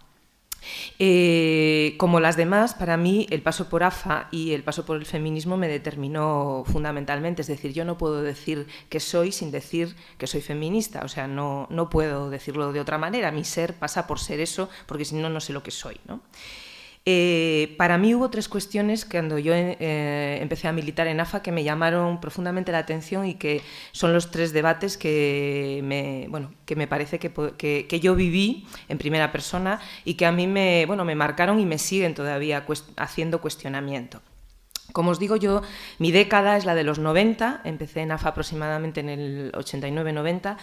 Como las demás, para mí el paso por AFA y el paso por el feminismo me determinó fundamentalmente. Es decir, yo no puedo decir que soy sin decir que soy feminista. O sea, no puedo decirlo de otra manera. Mi ser pasa por ser eso, porque si no, no sé lo que soy, ¿no? Para mí hubo 3 cuestiones cuando yo empecé a militar en AFA que me llamaron profundamente la atención y que son los 3 debates que me parece que yo viví en primera persona y que a mí me marcaron y me siguen todavía haciendo cuestionamiento. Como os digo, mi década es la de los 90, empecé en AFA aproximadamente en el 89-90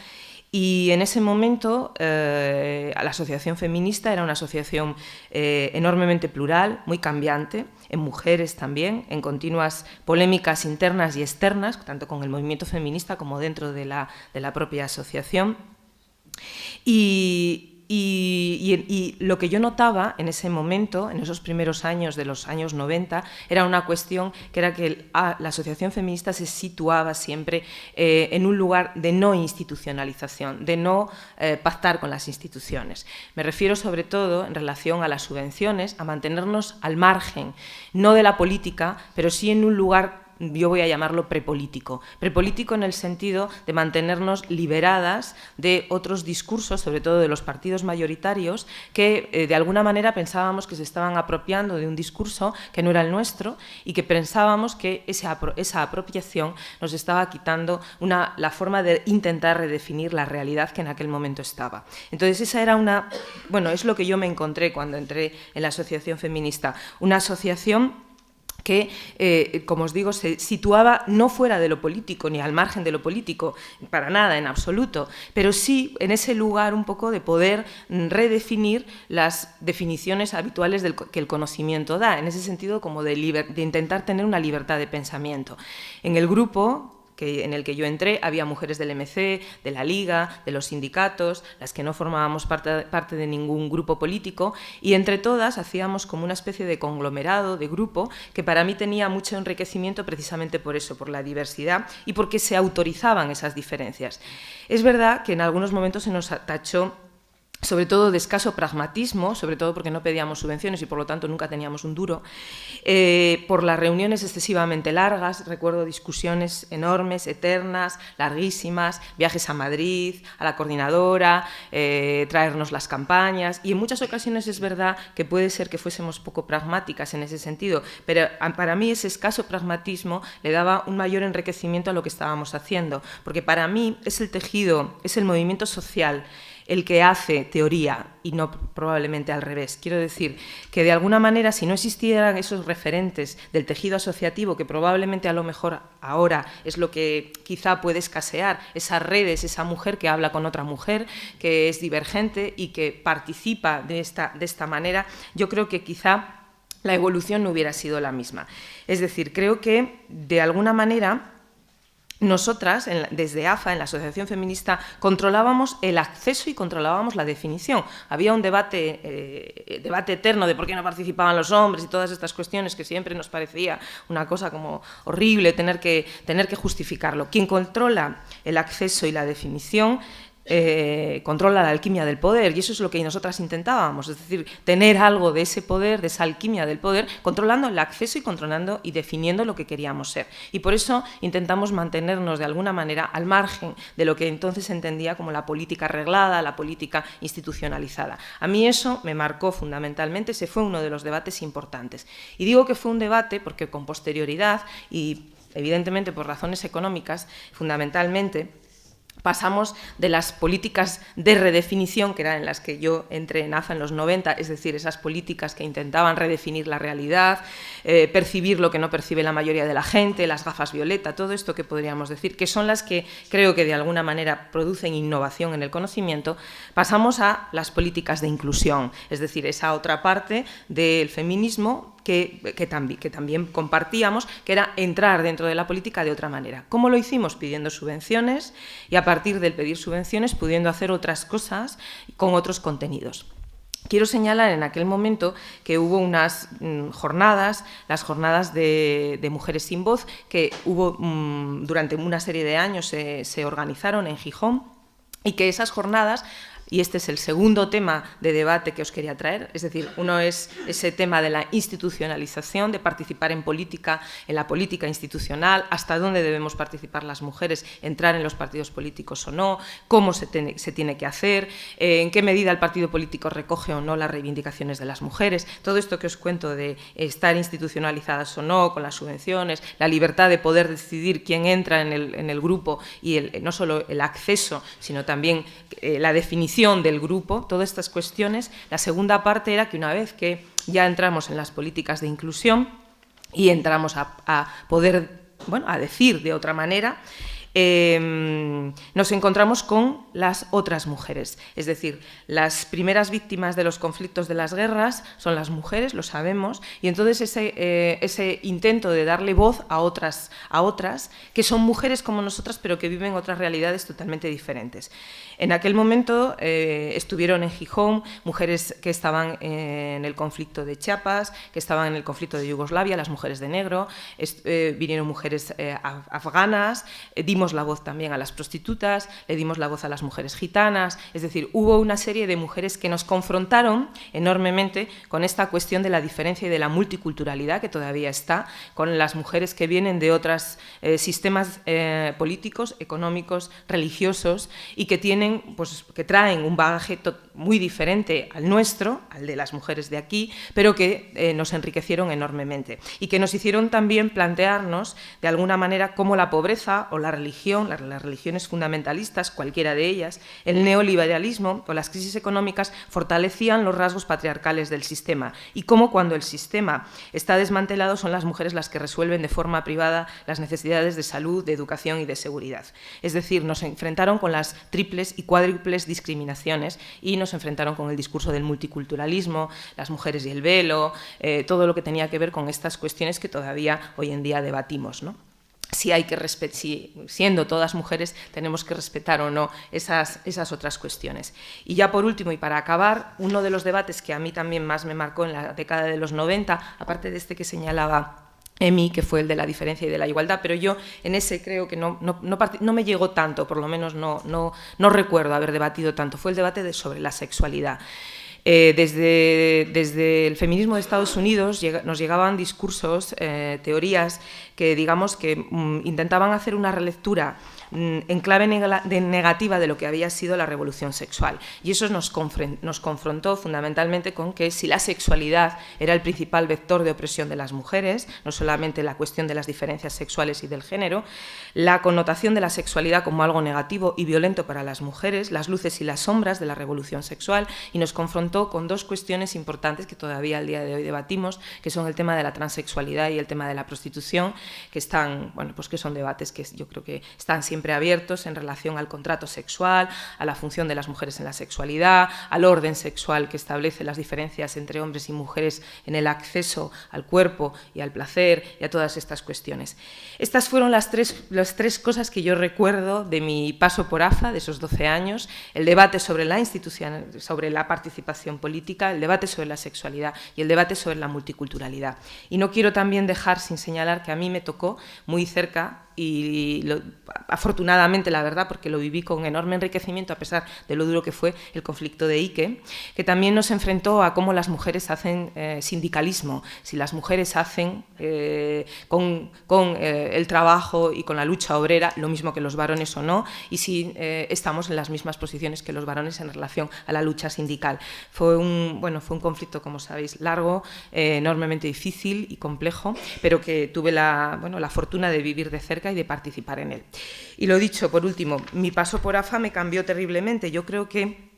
y en ese momento la asociación feminista era una asociación enormemente plural, muy cambiante, en mujeres también, en continuas polémicas internas y externas, tanto con el movimiento feminista como dentro de la propia asociación. Y lo que yo notaba en ese momento, en esos primeros años de los años 90, era una cuestión que era que la asociación feminista se situaba siempre en un lugar de no institucionalización, de no pactar con las instituciones. Me refiero sobre todo en relación a las subvenciones, a mantenernos al margen, no de la política, pero sí en un lugar, yo voy a llamarlo prepolítico. Prepolítico en el sentido de mantenernos liberadas de otros discursos, sobre todo de los partidos mayoritarios, que de alguna manera pensábamos que se estaban apropiando de un discurso que no era el nuestro y que pensábamos que esa apropiación nos estaba quitando la forma de intentar redefinir la realidad que en aquel momento estaba. Entonces esa era es lo que yo me encontré cuando entré en la asociación feminista, una asociación que, como os digo, se situaba no fuera de lo político ni al margen de lo político, para nada, en absoluto, pero sí en ese lugar un poco de poder redefinir las definiciones habituales que el conocimiento da, en ese sentido como de intentar tener una libertad de pensamiento. En el grupo en el que yo entré había mujeres del MC, de la Liga, de los sindicatos, las que no formábamos parte de ningún grupo político, y entre todas hacíamos como una especie de conglomerado, de grupo, que para mí tenía mucho enriquecimiento precisamente por eso, por la diversidad y porque se autorizaban esas diferencias. Es verdad que en algunos momentos se nos tachó sobre todo de escaso pragmatismo, sobre todo porque no pedíamos subvenciones y por lo tanto nunca teníamos un duro, por las reuniones excesivamente largas. Recuerdo discusiones enormes, eternas, larguísimas, viajes a Madrid, a la coordinadora, traernos las campañas, y en muchas ocasiones es verdad que puede ser que fuésemos poco pragmáticas en ese sentido, pero para mí ese escaso pragmatismo le daba un mayor enriquecimiento a lo que estábamos haciendo, porque para mí es el tejido, es el movimiento social el que hace teoría y no probablemente al revés. Quiero decir que de alguna manera, si no existieran esos referentes del tejido asociativo, que probablemente a lo mejor ahora es lo que quizá puede escasear, esas redes, esa mujer que habla con otra mujer, que es divergente y que participa de esta manera, yo creo que quizá la evolución no hubiera sido la misma. Es decir, creo que de alguna manera nosotras, desde AFA, en la Asociación Feminista, controlábamos el acceso y controlábamos la definición. Había un debate eterno de por qué no participaban los hombres y todas estas cuestiones que siempre nos parecía una cosa como horrible tener que justificarlo. Quien controla el acceso y la definición controla la alquimia del poder, y eso es lo que nosotras intentábamos, es decir, tener algo de ese poder, de esa alquimia del poder, controlando el acceso y controlando y definiendo lo que queríamos ser. Y por eso intentamos mantenernos de alguna manera al margen de lo que entonces se entendía como la política arreglada, la política institucionalizada. A mí eso me marcó fundamentalmente, ese fue uno de los debates importantes. Y digo que fue un debate porque con posterioridad y evidentemente por razones económicas, fundamentalmente, pasamos de las políticas de redefinición, que eran en las que yo entré en AFA en los 90, es decir, esas políticas que intentaban redefinir la realidad, percibir lo que no percibe la mayoría de la gente, las gafas violeta, todo esto que podríamos decir, que son las que creo que de alguna manera producen innovación en el conocimiento, pasamos a las políticas de inclusión, es decir, esa otra parte del feminismo que también compartíamos, que era entrar dentro de la política de otra manera. ¿Cómo lo hicimos? Pidiendo subvenciones y a partir del pedir subvenciones pudiendo hacer otras cosas con otros contenidos. Quiero señalar en aquel momento que hubo unas jornadas, las jornadas de Mujeres sin Voz, que hubo durante una serie de años se organizaron en Gijón, y que esas jornadas, y este es el segundo tema de debate que os quería traer, es decir, uno es ese tema de la institucionalización, de participar en la política institucional, hasta dónde debemos participar las mujeres, entrar en los partidos políticos o no, cómo se tiene que hacer, en qué medida el partido político recoge o no las reivindicaciones de las mujeres, todo esto que os cuento de estar institucionalizadas o no, con las subvenciones, la libertad de poder decidir quién entra en el grupo y no solo el acceso, sino también la definición del grupo, todas estas cuestiones. La segunda parte era que una vez que ya entramos en las políticas de inclusión y entramos a poder, a decir de otra manera, nos encontramos con las otras mujeres, es decir, las primeras víctimas de los conflictos de las guerras son las mujeres, lo sabemos, y entonces ese intento de darle voz a otras que son mujeres como nosotras, pero que viven otras realidades totalmente diferentes. En aquel momento estuvieron en Gijón mujeres que estaban en el conflicto de Chiapas, que estaban en el conflicto de Yugoslavia, las mujeres de negro, vinieron mujeres afganas, dimos la voz también a las prostitutas, le dimos la voz a las mujeres gitanas, es decir, hubo una serie de mujeres que nos confrontaron enormemente con esta cuestión de la diferencia y de la multiculturalidad que todavía está, con las mujeres que vienen de otros sistemas políticos, económicos, religiosos y que traen un bagaje muy diferente al nuestro, al de las mujeres de aquí, pero que nos enriquecieron enormemente y que nos hicieron también plantearnos de alguna manera cómo la pobreza o la religión, las religiones fundamentalistas, cualquiera de ellas, el neoliberalismo o las crisis económicas fortalecían los rasgos patriarcales del sistema y cómo cuando el sistema está desmantelado son las mujeres las que resuelven de forma privada las necesidades de salud, de educación y de seguridad. Es decir, nos enfrentaron con las triples y cuádruples discriminaciones y nos enfrentaron con el discurso del multiculturalismo, las mujeres y el velo, todo lo que tenía que ver con estas cuestiones que todavía hoy en día debatimos, ¿no? Si siendo todas mujeres tenemos que respetar o no esas otras cuestiones. Y ya por último, y para acabar, uno de los debates que a mí también más me marcó en la década de los 90, aparte de este que señalaba Emi, que fue el de la diferencia y de la igualdad, pero yo en ese creo que no me llegó tanto, por lo menos no recuerdo haber debatido tanto, fue el debate sobre la sexualidad. Desde el feminismo de Estados Unidos nos llegaban discursos, teorías que digamos que intentaban hacer una relectura en clave negativa de lo que había sido la revolución sexual. Y eso nos confrontó fundamentalmente con que si la sexualidad era el principal vector de opresión de las mujeres, no solamente la cuestión de las diferencias sexuales y del género, la connotación de la sexualidad como algo negativo y violento para las mujeres, las luces y las sombras de la revolución sexual, y nos confrontó con dos cuestiones importantes que todavía al día de hoy debatimos, que son el tema de la transexualidad y el tema de la prostitución, que están, que son debates que yo creo que están siempre abiertos en relación al contrato sexual, a la función de las mujeres en la sexualidad, al orden sexual que establece las diferencias entre hombres y mujeres en el acceso al cuerpo y al placer y a todas estas cuestiones. Estas fueron las tres cosas que yo recuerdo de mi paso por AFA, de esos 12 años, el debate sobre la institución, sobre la participación política, el debate sobre la sexualidad y el debate sobre la multiculturalidad. Y no quiero también dejar sin señalar que a mí me tocó muy cerca, y afortunadamente, la verdad, porque lo viví con enorme enriquecimiento a pesar de lo duro que fue el conflicto de Ike, que también nos enfrentó a cómo las mujeres hacen sindicalismo, si las mujeres hacen con el trabajo y con la lucha obrera lo mismo que los varones o no, y si estamos en las mismas posiciones que los varones en relación a la lucha sindical. Fue un conflicto, como sabéis, largo, enormemente difícil y complejo, pero que tuve la fortuna de vivir de cerca democrática y de participar en él. Y lo dicho, por último, mi paso por AFA me cambió terriblemente. Yo creo que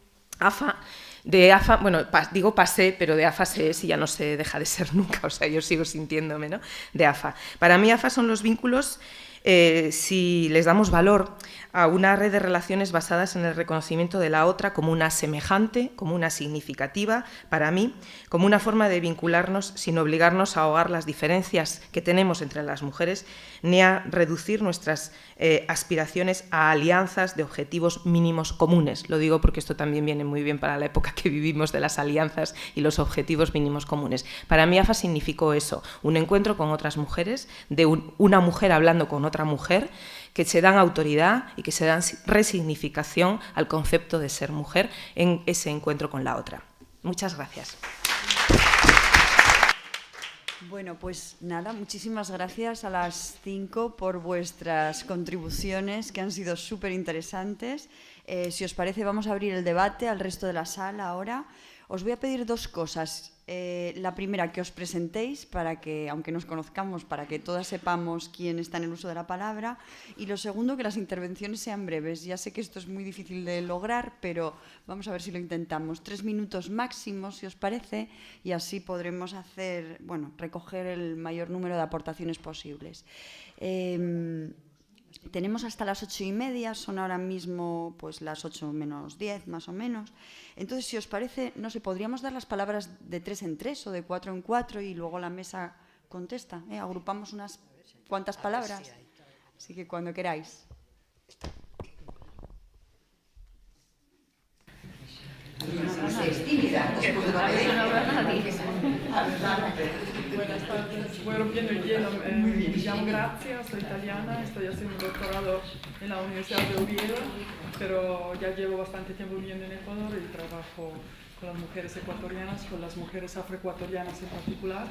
de AFA, bueno, digo pasé, pero de AFA se es y ya no se deja de ser nunca, o sea, yo sigo sintiéndome, ¿no?, de AFA. Para mí AFA son los vínculos, si les damos valor a una red de relaciones basadas en el reconocimiento de la otra como una semejante, como una significativa, para mí, como una forma de vincularnos sin obligarnos a ahogar las diferencias que tenemos entre las mujeres, ni a reducir nuestras aspiraciones a alianzas de objetivos mínimos comunes. Lo digo porque esto también viene muy bien para la época que vivimos de las alianzas y los objetivos mínimos comunes. Para mí AFA significó eso, un encuentro con otras mujeres, de una mujer hablando con otra mujer, que se dan autoridad y que se dan resignificación al concepto de ser mujer en ese encuentro con la otra. Muchas gracias. Bueno, pues nada, muchísimas gracias a las 5 por vuestras contribuciones, que han sido súper interesantes. Si os parece, vamos a abrir el debate al resto de la sala ahora. Os voy a pedir dos cosas. La primera, que os presentéis, para que, aunque nos conozcamos, para que todas sepamos quién está en el uso de la palabra. Y lo segundo, que las intervenciones sean breves. Ya sé que esto es muy difícil de lograr, pero vamos a ver si lo intentamos. 3 minutos máximo, si os parece, y así podremos hacer, bueno, recoger el mayor número de aportaciones posibles. Tenemos hasta las 8:30, son ahora mismo pues las 8 menos 10 más o menos. Entonces, si os parece, no sé, podríamos dar las palabras de 3 en 3 o de 4 en 4 y luego la mesa contesta. Agrupamos unas cuantas palabras, así que cuando queráis. Buenas tardes, voy rompiendo el hielo. Me llamo Grazia, soy italiana, estoy haciendo un doctorado en la Universidad de Oviedo, pero ya llevo bastante tiempo viviendo en Ecuador y trabajo con las mujeres ecuatorianas, con las mujeres afroecuatorianas en particular.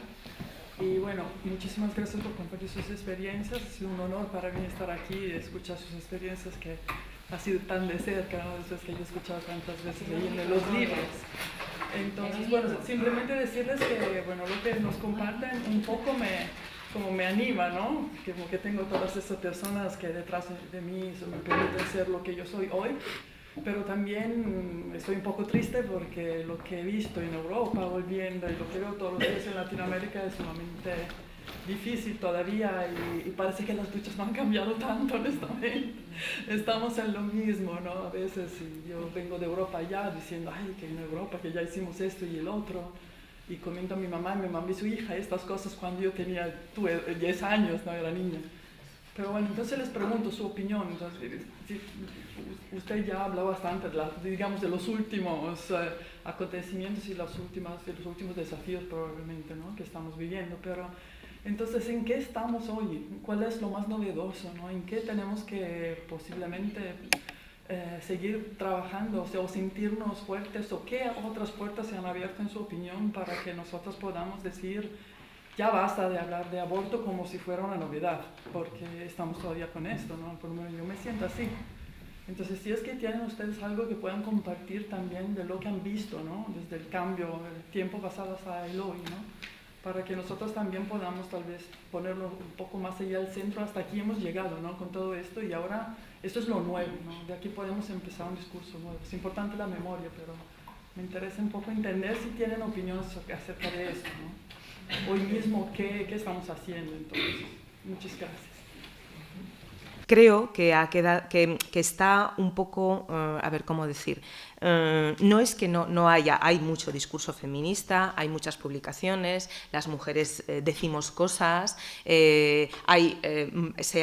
Y bueno, muchísimas gracias por compartir sus experiencias. Ha sido un honor para mí estar aquí y escuchar sus experiencias que ha sido tan de cerca, ¿no? Después que yo he escuchado tantas veces leyendo los libros. Entonces, bueno, simplemente decirles que, bueno, lo que nos comparten un poco me anima, ¿no? Como que tengo todas esas personas que detrás de mí me permiten ser lo que yo soy hoy, pero también estoy un poco triste porque lo que he visto en Europa volviendo y lo que veo todos los días en Latinoamérica es sumamente difícil todavía y parece que las luchas no han cambiado tanto, honestamente. Estamos en lo mismo, ¿no? A veces yo vengo de Europa ya diciendo, ay, que en Europa que ya hicimos esto y el otro, y comento a mi mamá y su hija estas cosas cuando yo tuve 10 años, no era niña. Pero bueno, entonces les pregunto su opinión. Entonces, usted ya habló bastante, digamos, de los últimos acontecimientos y los últimos desafíos probablemente, ¿no?, que estamos viviendo, pero entonces, ¿en qué estamos hoy? ¿Cuál es lo más novedoso, ¿no? ¿En qué tenemos que posiblemente seguir trabajando, o sentirnos fuertes, o qué otras puertas se han abierto en su opinión para que nosotros podamos decir, ya basta de hablar de aborto como si fuera una novedad, porque estamos todavía con esto, ¿no? Por lo menos yo me siento así. Entonces, si es que tienen ustedes algo que puedan compartir también de lo que han visto, ¿no?, desde el cambio, el tiempo pasado hasta el hoy, ¿no?, para que nosotros también podamos tal vez ponerlo un poco más allá del centro. Hasta aquí hemos llegado, ¿no?, con todo esto, y ahora esto es lo nuevo, ¿no?, de aquí podemos empezar un discurso nuevo. Es importante la memoria, pero me interesa un poco entender si tienen opiniones acerca de esto, ¿no?, hoy mismo qué estamos haciendo. Entonces, muchas gracias. Creo que está un poco, a ver cómo decir, no es que no hay mucho discurso feminista, hay muchas publicaciones, las mujeres decimos cosas, se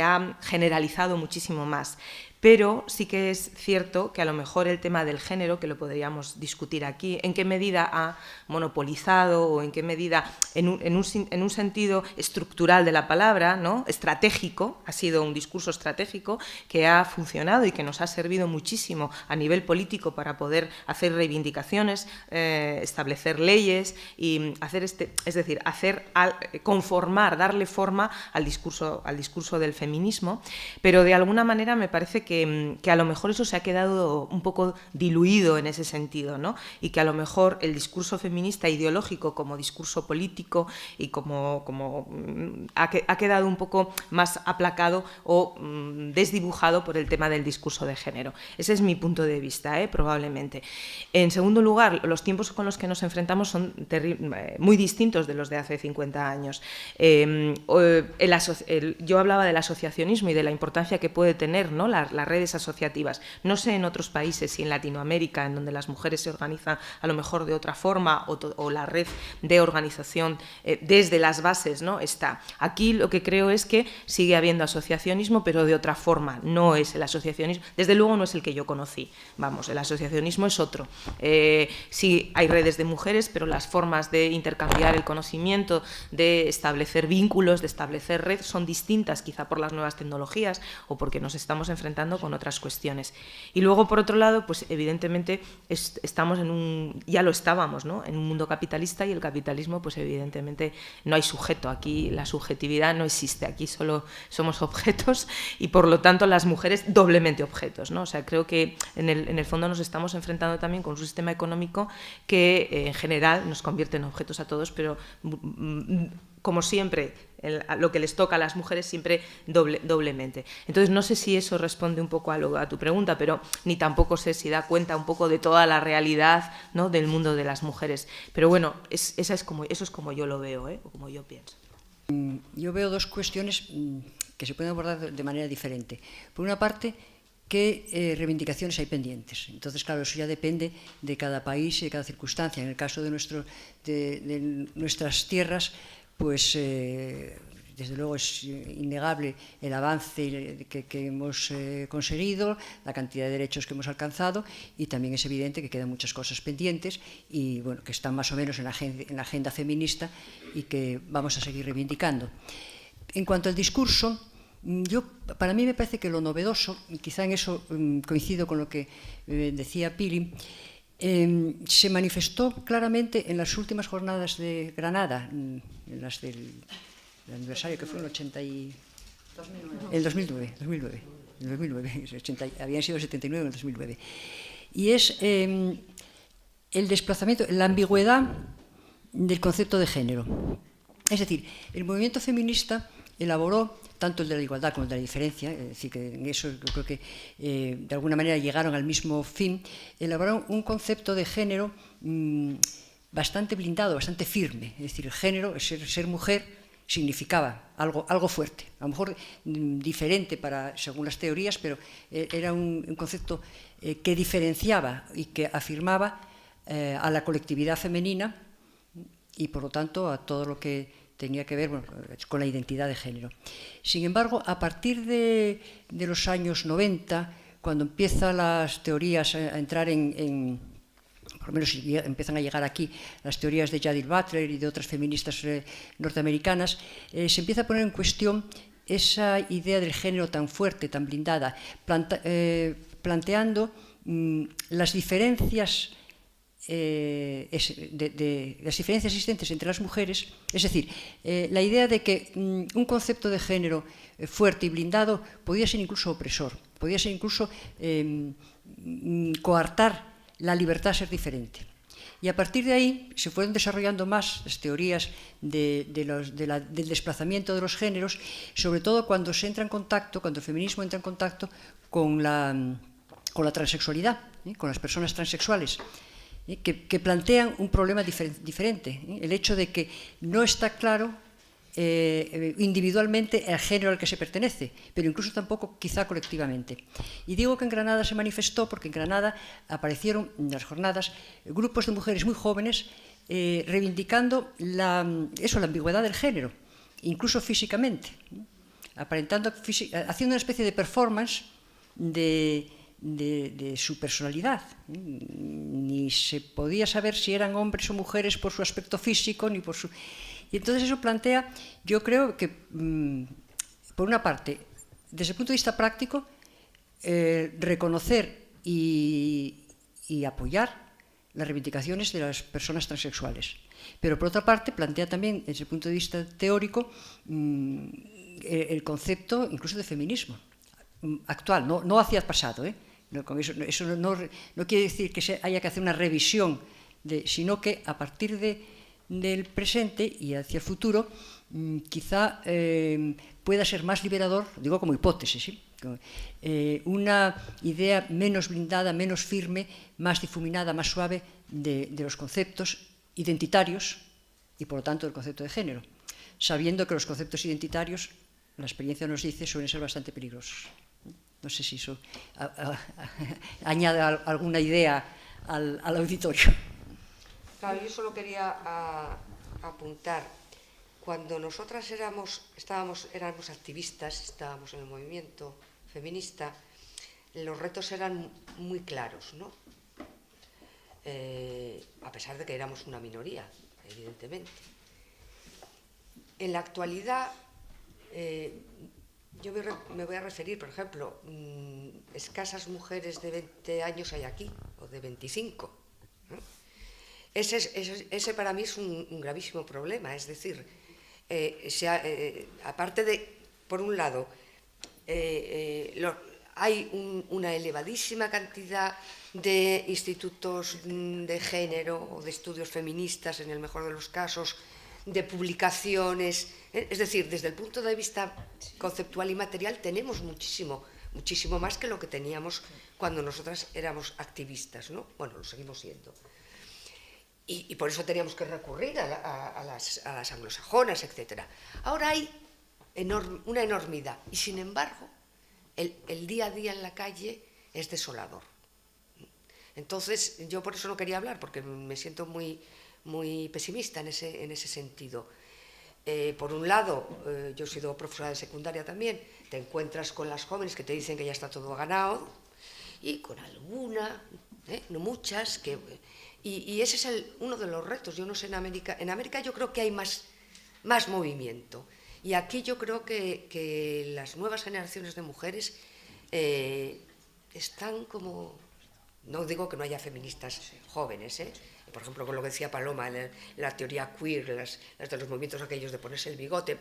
ha generalizado muchísimo más. Pero sí que es cierto que a lo mejor el tema del género, que lo podríamos discutir aquí, en qué medida ha monopolizado o en qué medida, en un sentido estructural de la palabra, ¿no?, estratégico, ha sido un discurso estratégico que ha funcionado y que nos ha servido muchísimo a nivel político para poder hacer reivindicaciones, establecer leyes y conformar, darle forma al discurso del feminismo, pero de alguna manera me parece que a lo mejor eso se ha quedado un poco diluido en ese sentido, ¿no? Y que a lo mejor el discurso feminista ideológico como discurso político y ha quedado un poco más aplacado o desdibujado por el tema del discurso de género. Ese es mi punto de vista, probablemente. En segundo lugar, los tiempos con los que nos enfrentamos son muy distintos de los de hace 50 años. Yo hablaba del asociacionismo y de la importancia que puede tener, ¿no?, las redes asociativas. No sé en otros países, si en Latinoamérica, en donde las mujeres se organizan a lo mejor de otra forma, o la red de organización desde las bases, ¿no?, está. Aquí lo que creo es que sigue habiendo asociacionismo, pero de otra forma. No es el asociacionismo, desde luego no es el que yo conocí. Vamos, el asociacionismo es otro. Sí, hay redes de mujeres, pero las formas de intercambiar el conocimiento, de establecer vínculos, de establecer red, son distintas, quizá por las nuevas tecnologías o porque nos estamos enfrentando con otras cuestiones. Y luego, por otro lado, pues evidentemente estamos ya lo estábamos, ¿no?, en un mundo capitalista, y el capitalismo, pues evidentemente no hay sujeto. Aquí la subjetividad no existe, aquí solo somos objetos, y por lo tanto las mujeres doblemente objetos, ¿no? O sea, creo que en el fondo nos estamos enfrentando también con un sistema económico que en general nos convierte en objetos a todos, pero como siempre, lo que les toca a las mujeres siempre doblemente. Entonces, no sé si eso responde un poco a tu pregunta, pero ni tampoco sé si da cuenta un poco de toda la realidad, ¿no?, del mundo de las mujeres. Pero bueno, eso es como yo lo veo, o como yo pienso. Yo veo dos cuestiones que se pueden abordar de manera diferente. Por una parte, qué reivindicaciones hay pendientes. Entonces, claro, eso ya depende de cada país y de cada circunstancia. En el caso de nuestras tierras, pues desde luego es innegable el avance que hemos conseguido, la cantidad de derechos que hemos alcanzado, y también es evidente que quedan muchas cosas pendientes y bueno, que están más o menos en la agenda feminista y que vamos a seguir reivindicando. En cuanto al discurso, para mí me parece que lo novedoso, y quizá en eso coincido con lo que decía Pili, se manifestó claramente en las últimas jornadas de Granada, en las del aniversario que fue en el 2009, habían sido 79 en el 2009, y es el desplazamiento, la ambigüedad del concepto de género. Es decir, el movimiento feminista elaboró tanto el de la igualdad como el de la diferencia, es decir, que en eso yo creo que de alguna manera llegaron al mismo fin, elaboraron un concepto de género bastante blindado, bastante firme. Es decir, el género, ser mujer, significaba algo fuerte, a lo mejor diferente según las teorías, pero era un concepto que diferenciaba y que afirmaba a la colectividad femenina y, por lo tanto, a todo lo que tenía que ver con la identidad de género. Sin embargo, a partir de los años 90, cuando empiezan las teorías a entrar por lo menos empiezan a llegar aquí las teorías de Judith Butler y de otras feministas norteamericanas, se empieza a poner en cuestión esa idea del género tan fuerte, tan blindada, planteando las diferencias las diferencias existentes entre las mujeres, es decir, la idea de que un concepto de género fuerte y blindado podía ser incluso opresor, podía ser incluso coartar la libertad a ser diferente. Y a partir de ahí se fueron desarrollando más las teorías del desplazamiento de los géneros, sobre todo cuando se entra en contacto, cuando el feminismo entra en contacto con la transexualidad, con las personas transexuales, que plantean un problema diferente. El hecho de que no está claro individualmente el género al que se pertenece, pero incluso tampoco quizá colectivamente. Y digo que en Granada se manifestó porque en Granada aparecieron en las jornadas grupos de mujeres muy jóvenes reivindicando la ambigüedad del género, incluso físicamente, haciendo una especie de performance de su personalidad. Ni se podía saber si eran hombres o mujeres por su aspecto físico, ni por su... Y entonces eso plantea, yo creo que, por una parte, desde el punto de vista práctico, reconocer y apoyar las reivindicaciones de las personas transexuales. Pero por otra parte, plantea también, desde el punto de vista teórico, el concepto incluso de feminismo. actual, no hacia el pasado, con eso no quiere decir que haya que hacer una revisión, sino que a partir del presente y hacia el futuro, quizá pueda ser más liberador, digo como hipótesis, ¿sí? Una idea menos blindada, menos firme, más difuminada, más suave de los conceptos identitarios y por lo tanto del concepto de género, sabiendo que los conceptos identitarios, la experiencia nos dice, suelen ser bastante peligrosos. No sé si eso añade alguna idea al auditorio. Claro, yo solo quería apuntar, cuando nosotras éramos activistas, estábamos en el movimiento feminista, los retos eran muy claros, ¿no? A pesar de que éramos una minoría, evidentemente. En la actualidad, yo me voy a referir, por ejemplo, escasas mujeres de 20 años hay aquí, o de 25, ¿no? Ese para mí es un gravísimo problema, es decir, aparte de, por un lado, hay una elevadísima cantidad de institutos de género o de estudios feministas, en el mejor de los casos, de publicaciones, es decir, desde el punto de vista conceptual y material tenemos muchísimo más que lo que teníamos cuando nosotras éramos activistas, ¿no? Bueno, lo seguimos siendo. Y por eso teníamos que recurrir a las anglosajonas, etc. Ahora hay una enormidad y, sin embargo, el día a día en la calle es desolador. Entonces, yo por eso no quería hablar, porque me siento muy pesimista en ese sentido. Por un lado, yo he sido profesora de secundaria también, te encuentras con las jóvenes que te dicen que ya está todo ganado, y con alguna, no muchas, y ese es uno de los retos. Yo no sé, en América yo creo que hay más movimiento, y aquí yo creo que las nuevas generaciones de mujeres están como, no digo que no haya feministas jóvenes, por ejemplo, con lo que decía Paloma, la teoría queer, las de los movimientos aquellos de ponerse el bigote,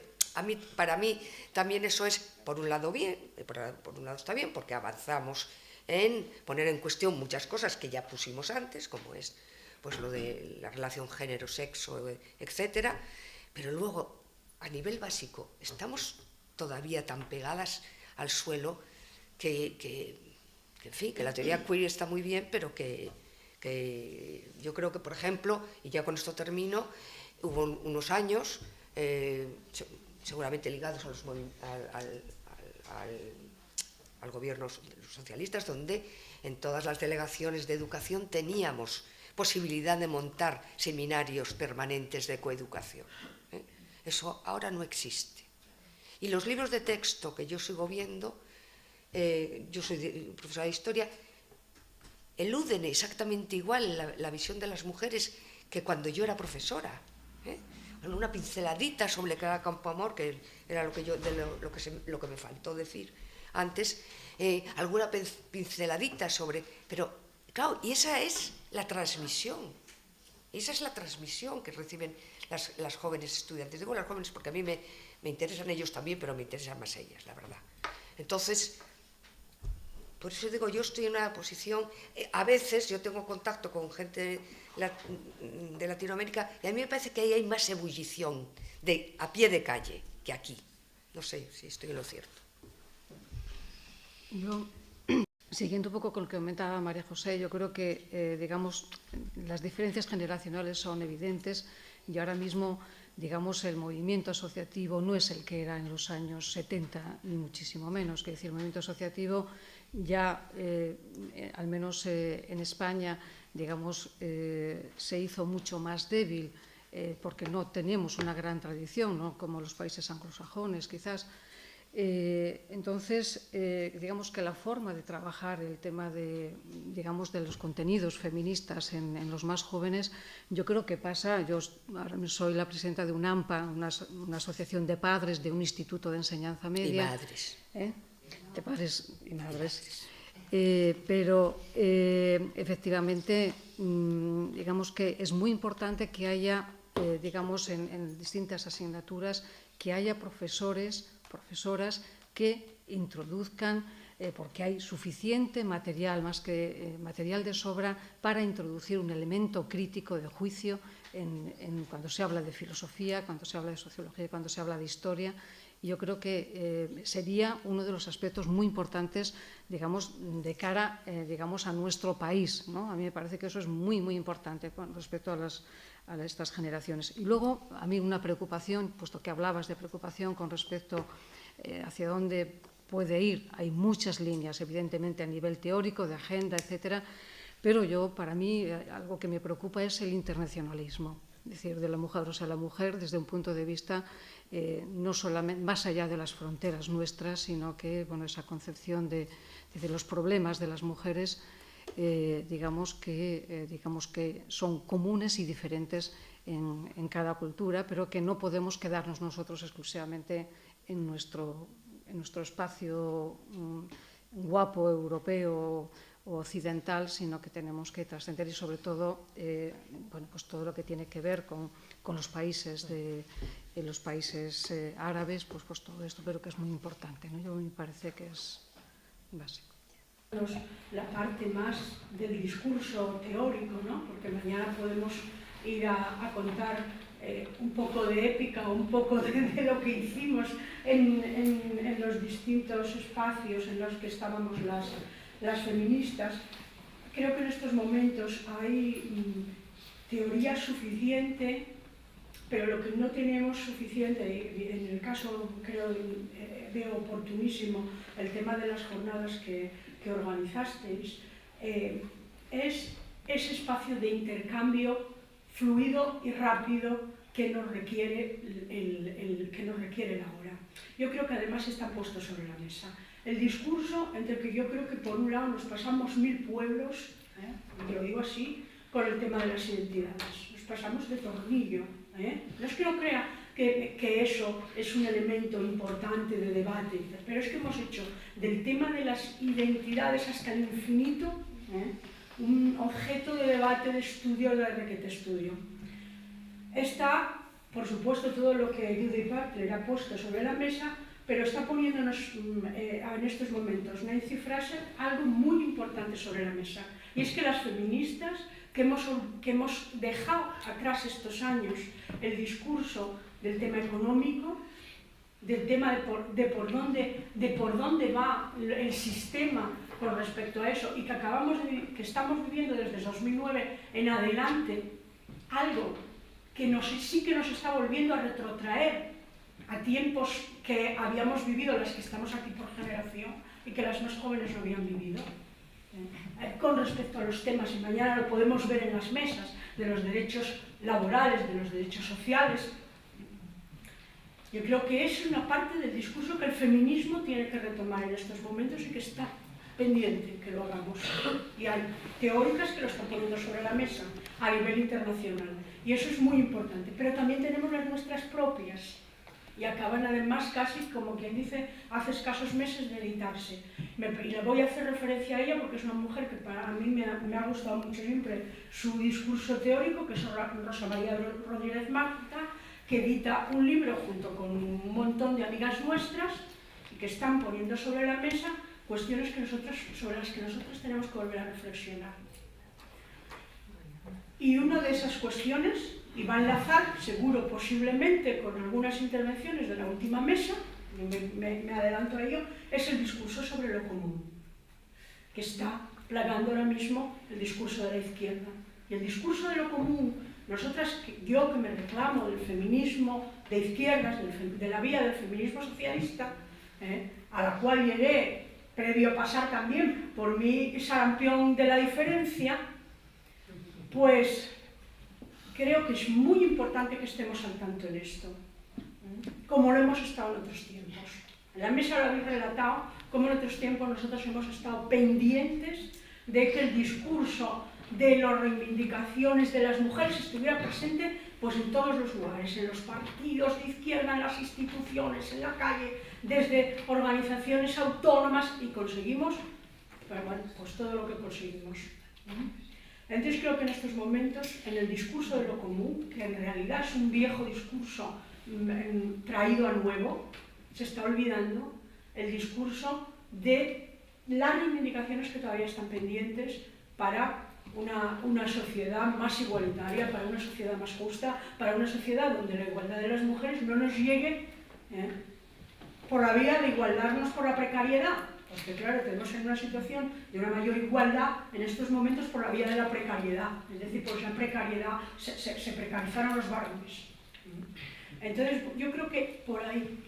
para mí también eso es, por un lado, bien, por un lado está bien, porque avanzamos en poner en cuestión muchas cosas que ya pusimos antes, como es pues lo de la relación género-sexo, etcétera, pero luego, a nivel básico, estamos todavía tan pegadas al suelo que en fin, que la teoría queer está muy bien, pero que yo creo que, por ejemplo, y ya con esto termino, hubo unos años, seguramente ligados al gobierno de los socialistas, donde en todas las delegaciones de educación teníamos posibilidad de montar seminarios permanentes de coeducación. Eso ahora no existe. Y los libros de texto que yo sigo viendo, yo soy profesora de historia, eluden exactamente igual la visión de las mujeres que cuando yo era profesora. Una pinceladita sobre cada campo amor, que era lo que me faltó decir antes, alguna pinceladita sobre... Pero, claro, y esa es la transmisión. Esa es la transmisión que reciben las jóvenes estudiantes. Digo las jóvenes porque a mí me interesan ellos también, pero me interesan más ellas, la verdad. Entonces, por eso digo, yo estoy en una posición... a veces yo tengo contacto con gente de Latinoamérica y a mí me parece que ahí hay más ebullición a pie de calle que aquí. No sé si estoy en lo cierto. Yo, siguiendo un poco con lo que comentaba María José, yo creo que, digamos, las diferencias generacionales son evidentes y ahora mismo, digamos, el movimiento asociativo no es el que era en los años 70, ni muchísimo menos. Es decir, el movimiento asociativo ya, al menos en España, digamos, se hizo mucho más débil porque no tenemos una gran tradición, ¿no? Como los países anglosajones, quizás. Entonces, digamos que la forma de trabajar el tema de los contenidos feministas en los más jóvenes, yo creo que pasa, yo ahora soy la presidenta de UNAMPA, una asociación de padres de un instituto de enseñanza media. Y madres. De padres y madres. Pero efectivamente, digamos que es muy importante que haya, digamos, en distintas asignaturas, que haya profesoras que introduzcan porque hay suficiente material, más que material de sobra, para introducir un elemento crítico de juicio cuando se habla de filosofía, cuando se habla de sociología, cuando se habla de historia. Y yo creo que sería uno de los aspectos muy importantes, digamos, de cara, digamos, a nuestro país, ¿no? A mí me parece que eso es muy, muy importante con respecto a estas generaciones. Y luego, a mí una preocupación, puesto que hablabas de preocupación con respecto hacia dónde puede ir. Hay muchas líneas, evidentemente, a nivel teórico, de agenda, etcétera, pero para mí, algo que me preocupa es el internacionalismo, es decir, de la mujer, o sea, la mujer desde un punto de vista no solamente más allá de las fronteras nuestras, sino que, bueno, esa concepción de los problemas de las mujeres, digamos que son comunes y diferentes en cada cultura, pero que no podemos quedarnos nosotros exclusivamente en nuestro espacio guapo, europeo o occidental, sino que tenemos que trascender y sobre todo, bueno, pues todo lo que tiene que ver con los países árabes, pues todo esto, pero que es muy importante, ¿no? Yo me parece que es básico. La parte más del discurso teórico, ¿no? Porque mañana podemos ir a contar un poco de épica o un poco de lo que hicimos en los distintos espacios en los que estábamos las feministas. Creo que en estos momentos hay teoría suficiente, pero lo que no tenemos suficiente, y en el caso veo oportunísimo el tema de las jornadas que organizasteis, es ese espacio de intercambio fluido y rápido que nos requiere la hora. Yo creo que además está puesto sobre la mesa. El discurso, entre que yo creo que por un lado nos pasamos 1000 pueblos, lo digo así, con el tema de las identidades. Nos pasamos de tornillo. No es que no crea que eso es un elemento importante de debate, pero es que hemos hecho del tema de las identidades hasta el infinito un objeto de debate, de estudio, de requete estudio. Está, por supuesto, todo lo que Judith Butler ha puesto sobre la mesa, pero está poniéndonos en estos momentos Nancy Fraser algo muy importante sobre la mesa, y es que las feministas que hemos dejado atrás estos años el discurso del tema económico, del tema de por dónde va el sistema con respecto a eso, y que estamos viviendo desde 2009 en adelante algo que sí que nos está volviendo a retrotraer a tiempos que habíamos vivido las que estamos aquí por generación y que las más jóvenes no habían vivido. Con respecto a los temas, y mañana lo podemos ver en las mesas, de los derechos laborales, de los derechos sociales. Yo creo que es una parte del discurso que el feminismo tiene que retomar en estos momentos y que está pendiente que lo hagamos. Y hay teóricas que lo están poniendo sobre la mesa a nivel internacional. Y eso es muy importante. Pero también tenemos las nuestras propias. Y acaban además casi, como quien dice, hace escasos meses de editarse. Y le voy a hacer referencia a ella porque es una mujer que para mí me ha gustado mucho siempre su discurso teórico, que es Rosa María Rodríguez Marta, que edita un libro junto con un montón de amigas nuestras y que están poniendo sobre la mesa cuestiones sobre las que nosotros tenemos que volver a reflexionar. Y una de esas cuestiones, y va a enlazar, seguro, posiblemente, con algunas intervenciones de la última mesa, me adelanto a ello, es el discurso sobre lo común, que está plagando ahora mismo el discurso de la izquierda. Y el discurso de lo común, yo que me reclamo del feminismo de izquierdas, de la vía del feminismo socialista, a la cual llegué previo a pasar también por mi sarampión de la diferencia, pues creo que es muy importante que estemos al tanto en esto, como lo hemos estado en otros tiempos. En la mesa lo habéis relatado, como en otros tiempos nosotros hemos estado pendientes de que el discurso de las reivindicaciones de las mujeres estuviera presente pues en todos los lugares, en los partidos de izquierda, en las instituciones, en la calle, desde organizaciones autónomas, y conseguimos, pues todo lo que conseguimos. Entonces creo que en estos momentos, en el discurso de lo común, que en realidad es un viejo discurso traído a nuevo, se está olvidando el discurso de las reivindicaciones que todavía están pendientes para una sociedad más igualitaria, para una sociedad más justa, para una sociedad donde la igualdad de las mujeres no nos llegue por la vía de igualarnos por la precariedad. Porque claro, tenemos en una situación de una mayor igualdad en estos momentos por la vía de la precariedad. Es decir, por esa precariedad se precarizaron los varones. Entonces, yo creo que por ahí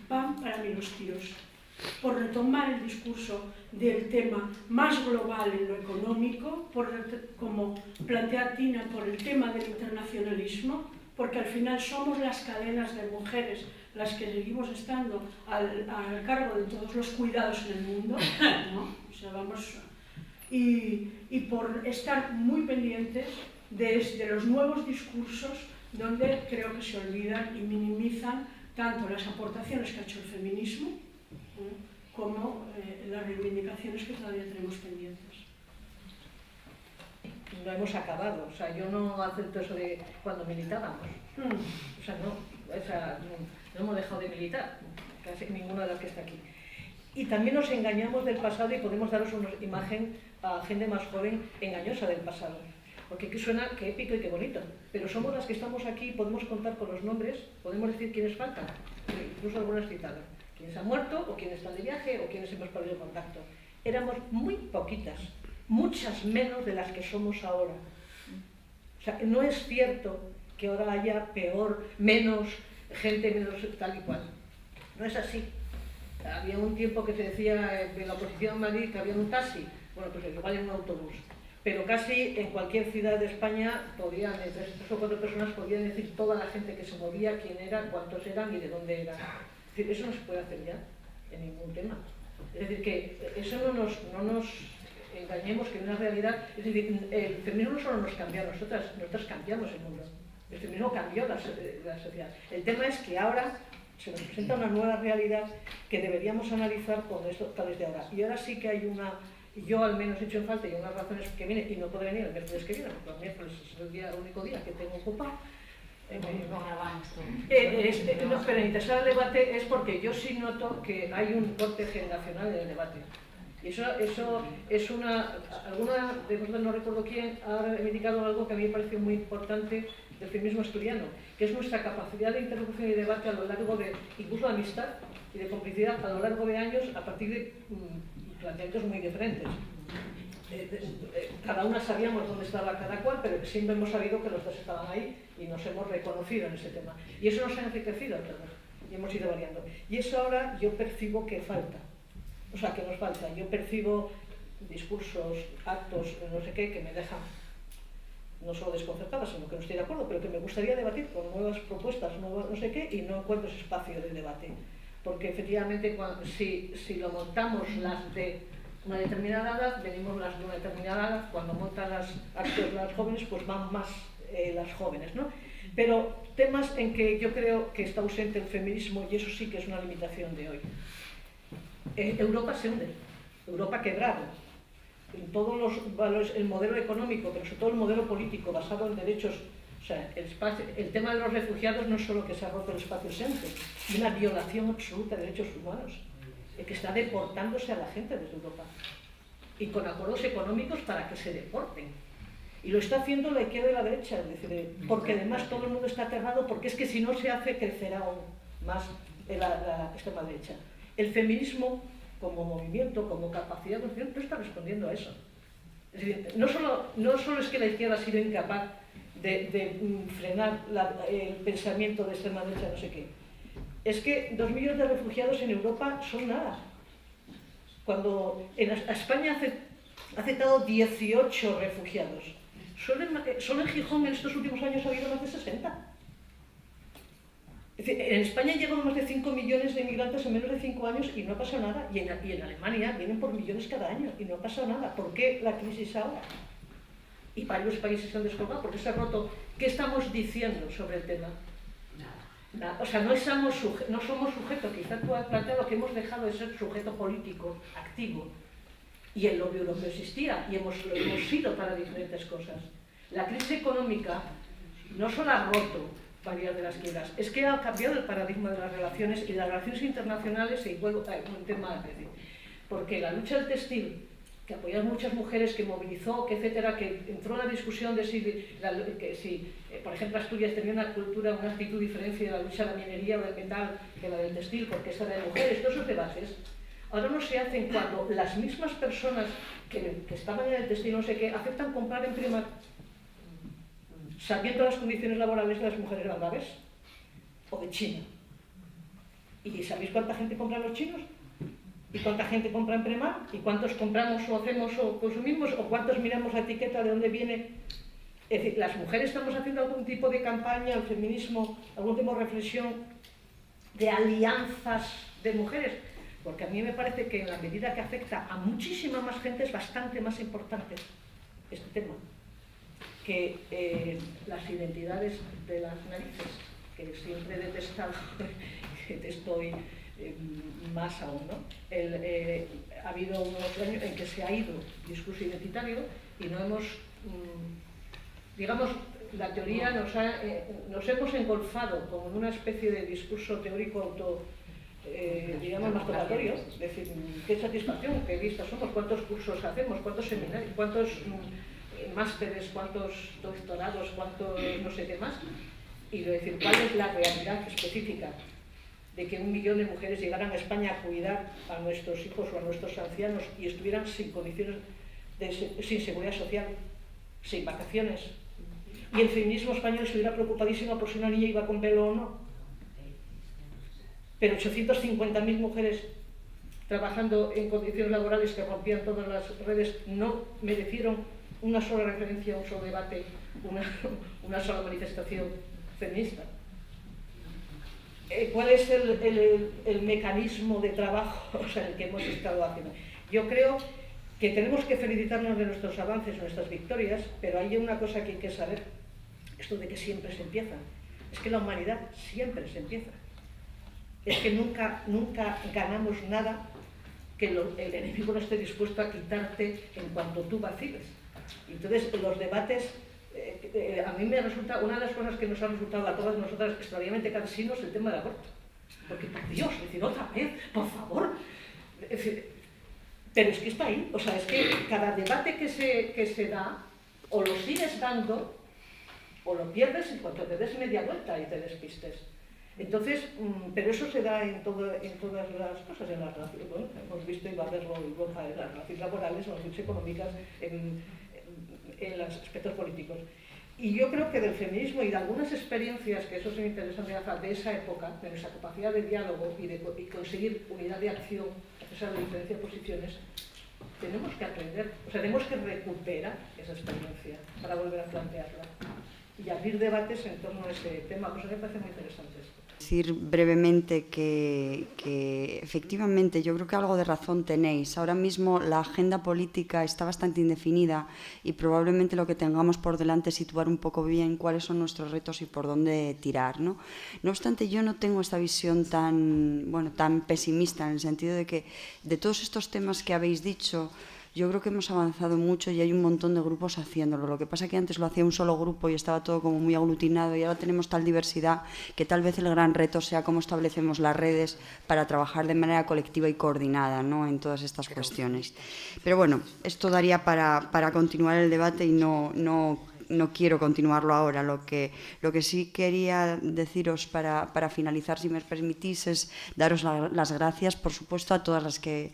van para mí los tiros. Por retomar el discurso del tema más global en lo económico, como plantea Tina, por el tema del internacionalismo, porque al final somos las cadenas de mujeres las que seguimos estando al cargo de todos los cuidados en el mundo, ¿no? O sea, y por estar muy pendientes de los nuevos discursos donde creo que se olvidan y minimizan tanto las aportaciones que ha hecho el feminismo como las reivindicaciones que todavía tenemos pendientes. No hemos acabado, o sea, yo no acepto eso de cuando militábamos, o sea, no hemos dejado de militar, casi ninguna de las que está aquí. Y también nos engañamos del pasado y podemos daros una imagen a gente más joven engañosa del pasado, porque aquí suena que épico y que bonito, pero somos las que estamos aquí, podemos contar con los nombres, podemos decir quiénes faltan, incluso algunas citadas, quiénes han muerto o quiénes están de viaje o quiénes hemos perdido contacto. Éramos muy poquitas, muchas menos de las que somos ahora. O sea, no es cierto que ahora haya peor, menos gente, menos tal y cual. No es así. Había un tiempo que se decía en la oposición en Madrid que había un taxi, bueno, pues igual en un autobús. Pero casi en cualquier ciudad de España podían, entre 3 o 4 personas, podían decir toda la gente que se movía, quién era, cuántos eran y de dónde eran. Es decir, eso no se puede hacer ya en ningún tema. Es decir, que eso no nos engañemos, que en una realidad, es decir, el feminismo no solo nos cambió a nosotras cambiamos el mundo. El feminismo cambió la sociedad. El tema es que ahora se nos presenta una nueva realidad que deberíamos analizar con esto desde ahora. Y ahora sí que hay una, yo al menos he hecho en falta y unas razones que viene, y no podré venir el miércoles que viene, porque el miércoles es el único día que tengo ocupado. No, pero interesar el debate es porque yo sí noto que hay un corte generacional en el debate. Y eso es alguna de vosotros, no recuerdo quién, ha indicado algo que a mí me pareció muy importante del feminismo asturiano, que es nuestra capacidad de interlocución y debate a lo largo de, incluso de amistad y de complicidad a lo largo de años, a partir de planteamientos muy diferentes. Cada una sabíamos dónde estaba cada cual, pero siempre hemos sabido que los dos estaban ahí y nos hemos reconocido en ese tema. Y eso nos ha enriquecido a todos y hemos ido variando. Y eso ahora yo percibo que falta. O sea, que nos falta. Yo percibo discursos, actos, no sé qué, que me dejan no solo desconcertada, sino que no estoy de acuerdo, pero que me gustaría debatir con nuevas propuestas, nuevas no sé qué, y no encuentro ese espacio de debate. Porque efectivamente, si lo montamos las de una determinada edad, venimos las de una determinada edad, cuando montan las actos las jóvenes, pues van más las jóvenes, ¿no? Pero temas en que yo creo que está ausente el feminismo, y eso sí que es una limitación de hoy. Europa se hunde, Europa ha quebrado. En todos los valores, el modelo económico, pero sobre todo el modelo político basado en derechos, o sea, el tema de los refugiados no es solo que se ha roto el espacio Schengen, es una violación absoluta de derechos humanos, que está deportándose a la gente desde Europa, y con acuerdos económicos para que se deporten. Y lo está haciendo la izquierda y la derecha, es decir, porque además todo el mundo está aterrado, porque es que si no se hace, crecerá aún más la extrema derecha. El feminismo, como movimiento, como capacidad de acción, no está respondiendo a eso. Es decir, no solo es que la izquierda ha sido incapaz de frenar el pensamiento de extrema derecha, no sé qué. Es que 2 millones de refugiados en Europa son nada. Cuando a España ha aceptado 18 refugiados, solo en Gijón en estos últimos años ha habido más de 60. Es decir, en España llegan más de 5 millones de inmigrantes en menos de 5 años y no ha pasado nada. Y en Alemania vienen por millones cada año y no ha pasado nada. ¿Por qué la crisis ahora? Y varios países se han descolgado porque se ha roto. ¿Qué estamos diciendo sobre el tema? Nada. O sea, no somos sujetos. Quizás tú has planteado que hemos dejado de ser sujeto político activo. Y el lobby europeo existía y hemos sido para diferentes cosas. La crisis económica no solo ha roto varias de las quiebras, es que ha cambiado el paradigma de las relaciones y las relaciones internacionales, y vuelvo a un tema, porque la lucha del textil, que apoyaron muchas mujeres, que movilizó, que etcétera, que entró en la discusión de si por ejemplo, Asturias tenía una cultura, una actitud diferente de la lucha de la minería o del metal que la del textil, porque esta era de mujeres, todos esos debates, ahora no se hacen cuando las mismas personas que estaban en el textil, no sé qué, aceptan comprar en Primark, sabiendo las condiciones laborales de las mujeres graves, o de China. ¿Y sabéis cuánta gente compra en los chinos? ¿Y cuánta gente compra en Primark? ¿Y cuántos compramos o hacemos o consumimos? ¿O cuántos miramos la etiqueta de dónde viene? Es decir, las mujeres estamos haciendo algún tipo de campaña, el feminismo, algún tipo de reflexión de alianzas de mujeres, porque a mí me parece que en la medida que afecta a muchísima más gente es bastante más importante este tema que las identidades de las narices, que siempre he detestado, detesto hoy más aún, ¿no? Ha habido unos años en que se ha ido discurso identitario y no hemos, digamos, la teoría nos hemos engolfado como en una especie de discurso teórico digamos, masturbatorio, es decir, qué satisfacción, qué vistas somos, cuántos cursos hacemos, cuántos seminarios, cuántos másteres, cuántos doctorados, cuántos no sé qué más, y decir, cuál es la realidad específica de que 1 millón de mujeres llegaran a España a cuidar a nuestros hijos o a nuestros ancianos y estuvieran sin condiciones, sin seguridad social, sin vacaciones, y el feminismo español estuviera preocupadísimo por si una niña iba con pelo o no. Pero 850.000 mujeres trabajando en condiciones laborales que rompían todas las redes no merecieron una sola referencia, un solo debate, una sola manifestación feminista. ¿Cuál es el mecanismo de trabajo en el que hemos estado haciendo? Yo creo que tenemos que felicitarnos de nuestros avances, nuestras victorias, pero hay una cosa que hay que saber, esto de que siempre se empieza. Es que la humanidad siempre se empieza. Es que nunca ganamos nada que el enemigo no esté dispuesto a quitarte en cuanto tú vaciles. Entonces, los debates, a mí me resulta, una de las cosas que nos ha resultado a todas nosotras extraordinariamente cansinos el tema del aborto. Porque, por Dios, es decir, otra vez, por favor. Es decir, pero es que está ahí. O sea, es que cada debate que se da, o lo sigues dando, o lo pierdes en cuanto te des media vuelta y te despistes. Entonces, pero eso se da en todas las cosas, en las relaciones, bueno, hemos visto y va a verlo en las relaciones laborales, en las luchas económicas, en los aspectos políticos. Y yo creo que del feminismo y de algunas experiencias, que eso se me interesan de esa época, de nuestra capacidad de diálogo y conseguir unidad de acción a pesar de diferencia de posiciones, tenemos que aprender, o sea, tenemos que recuperar esa experiencia para volver a plantearla y abrir debates en torno a ese tema, cosa que me parece muy interesante esto. Decir brevemente que efectivamente yo creo que algo de razón tenéis. Ahora mismo la agenda política está bastante indefinida y probablemente lo que tengamos por delante es situar un poco bien cuáles son nuestros retos y por dónde tirar, ¿no? No obstante, yo no tengo esta visión tan pesimista, en el sentido de que de todos estos temas que habéis dicho, yo creo que hemos avanzado mucho y hay un montón de grupos haciéndolo. Lo que pasa es que antes lo hacía un solo grupo y estaba todo como muy aglutinado y ahora tenemos tal diversidad que tal vez el gran reto sea cómo establecemos las redes para trabajar de manera colectiva y coordinada, ¿no?, en todas estas cuestiones. Pero bueno, esto daría para continuar el debate y no quiero continuarlo ahora. Lo que sí quería deciros para finalizar, si me permitís, es daros las gracias, por supuesto, a todas las que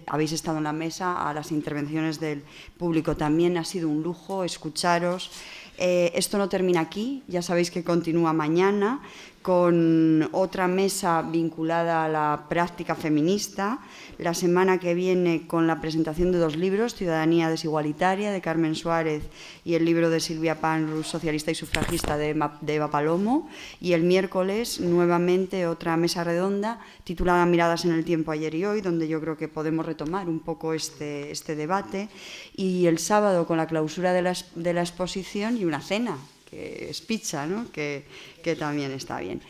habéis estado en la mesa, a las intervenciones del público también. Ha sido un lujo escucharos. Esto no termina aquí, ya sabéis que continúa mañana con otra mesa vinculada a la práctica feminista. La semana que viene con la presentación de 2 libros, Ciudadanía desigualitaria, de Carmen Suárez, y el libro de Silvia Panrus, socialista y sufragista, de Eva Palomo. Y el miércoles, nuevamente, otra mesa redonda titulada Miradas en el tiempo, ayer y hoy, donde yo creo que podemos retomar un poco este debate. Y el sábado, con la clausura de la exposición y una cena, que es pizza, ¿no?, que también está bien.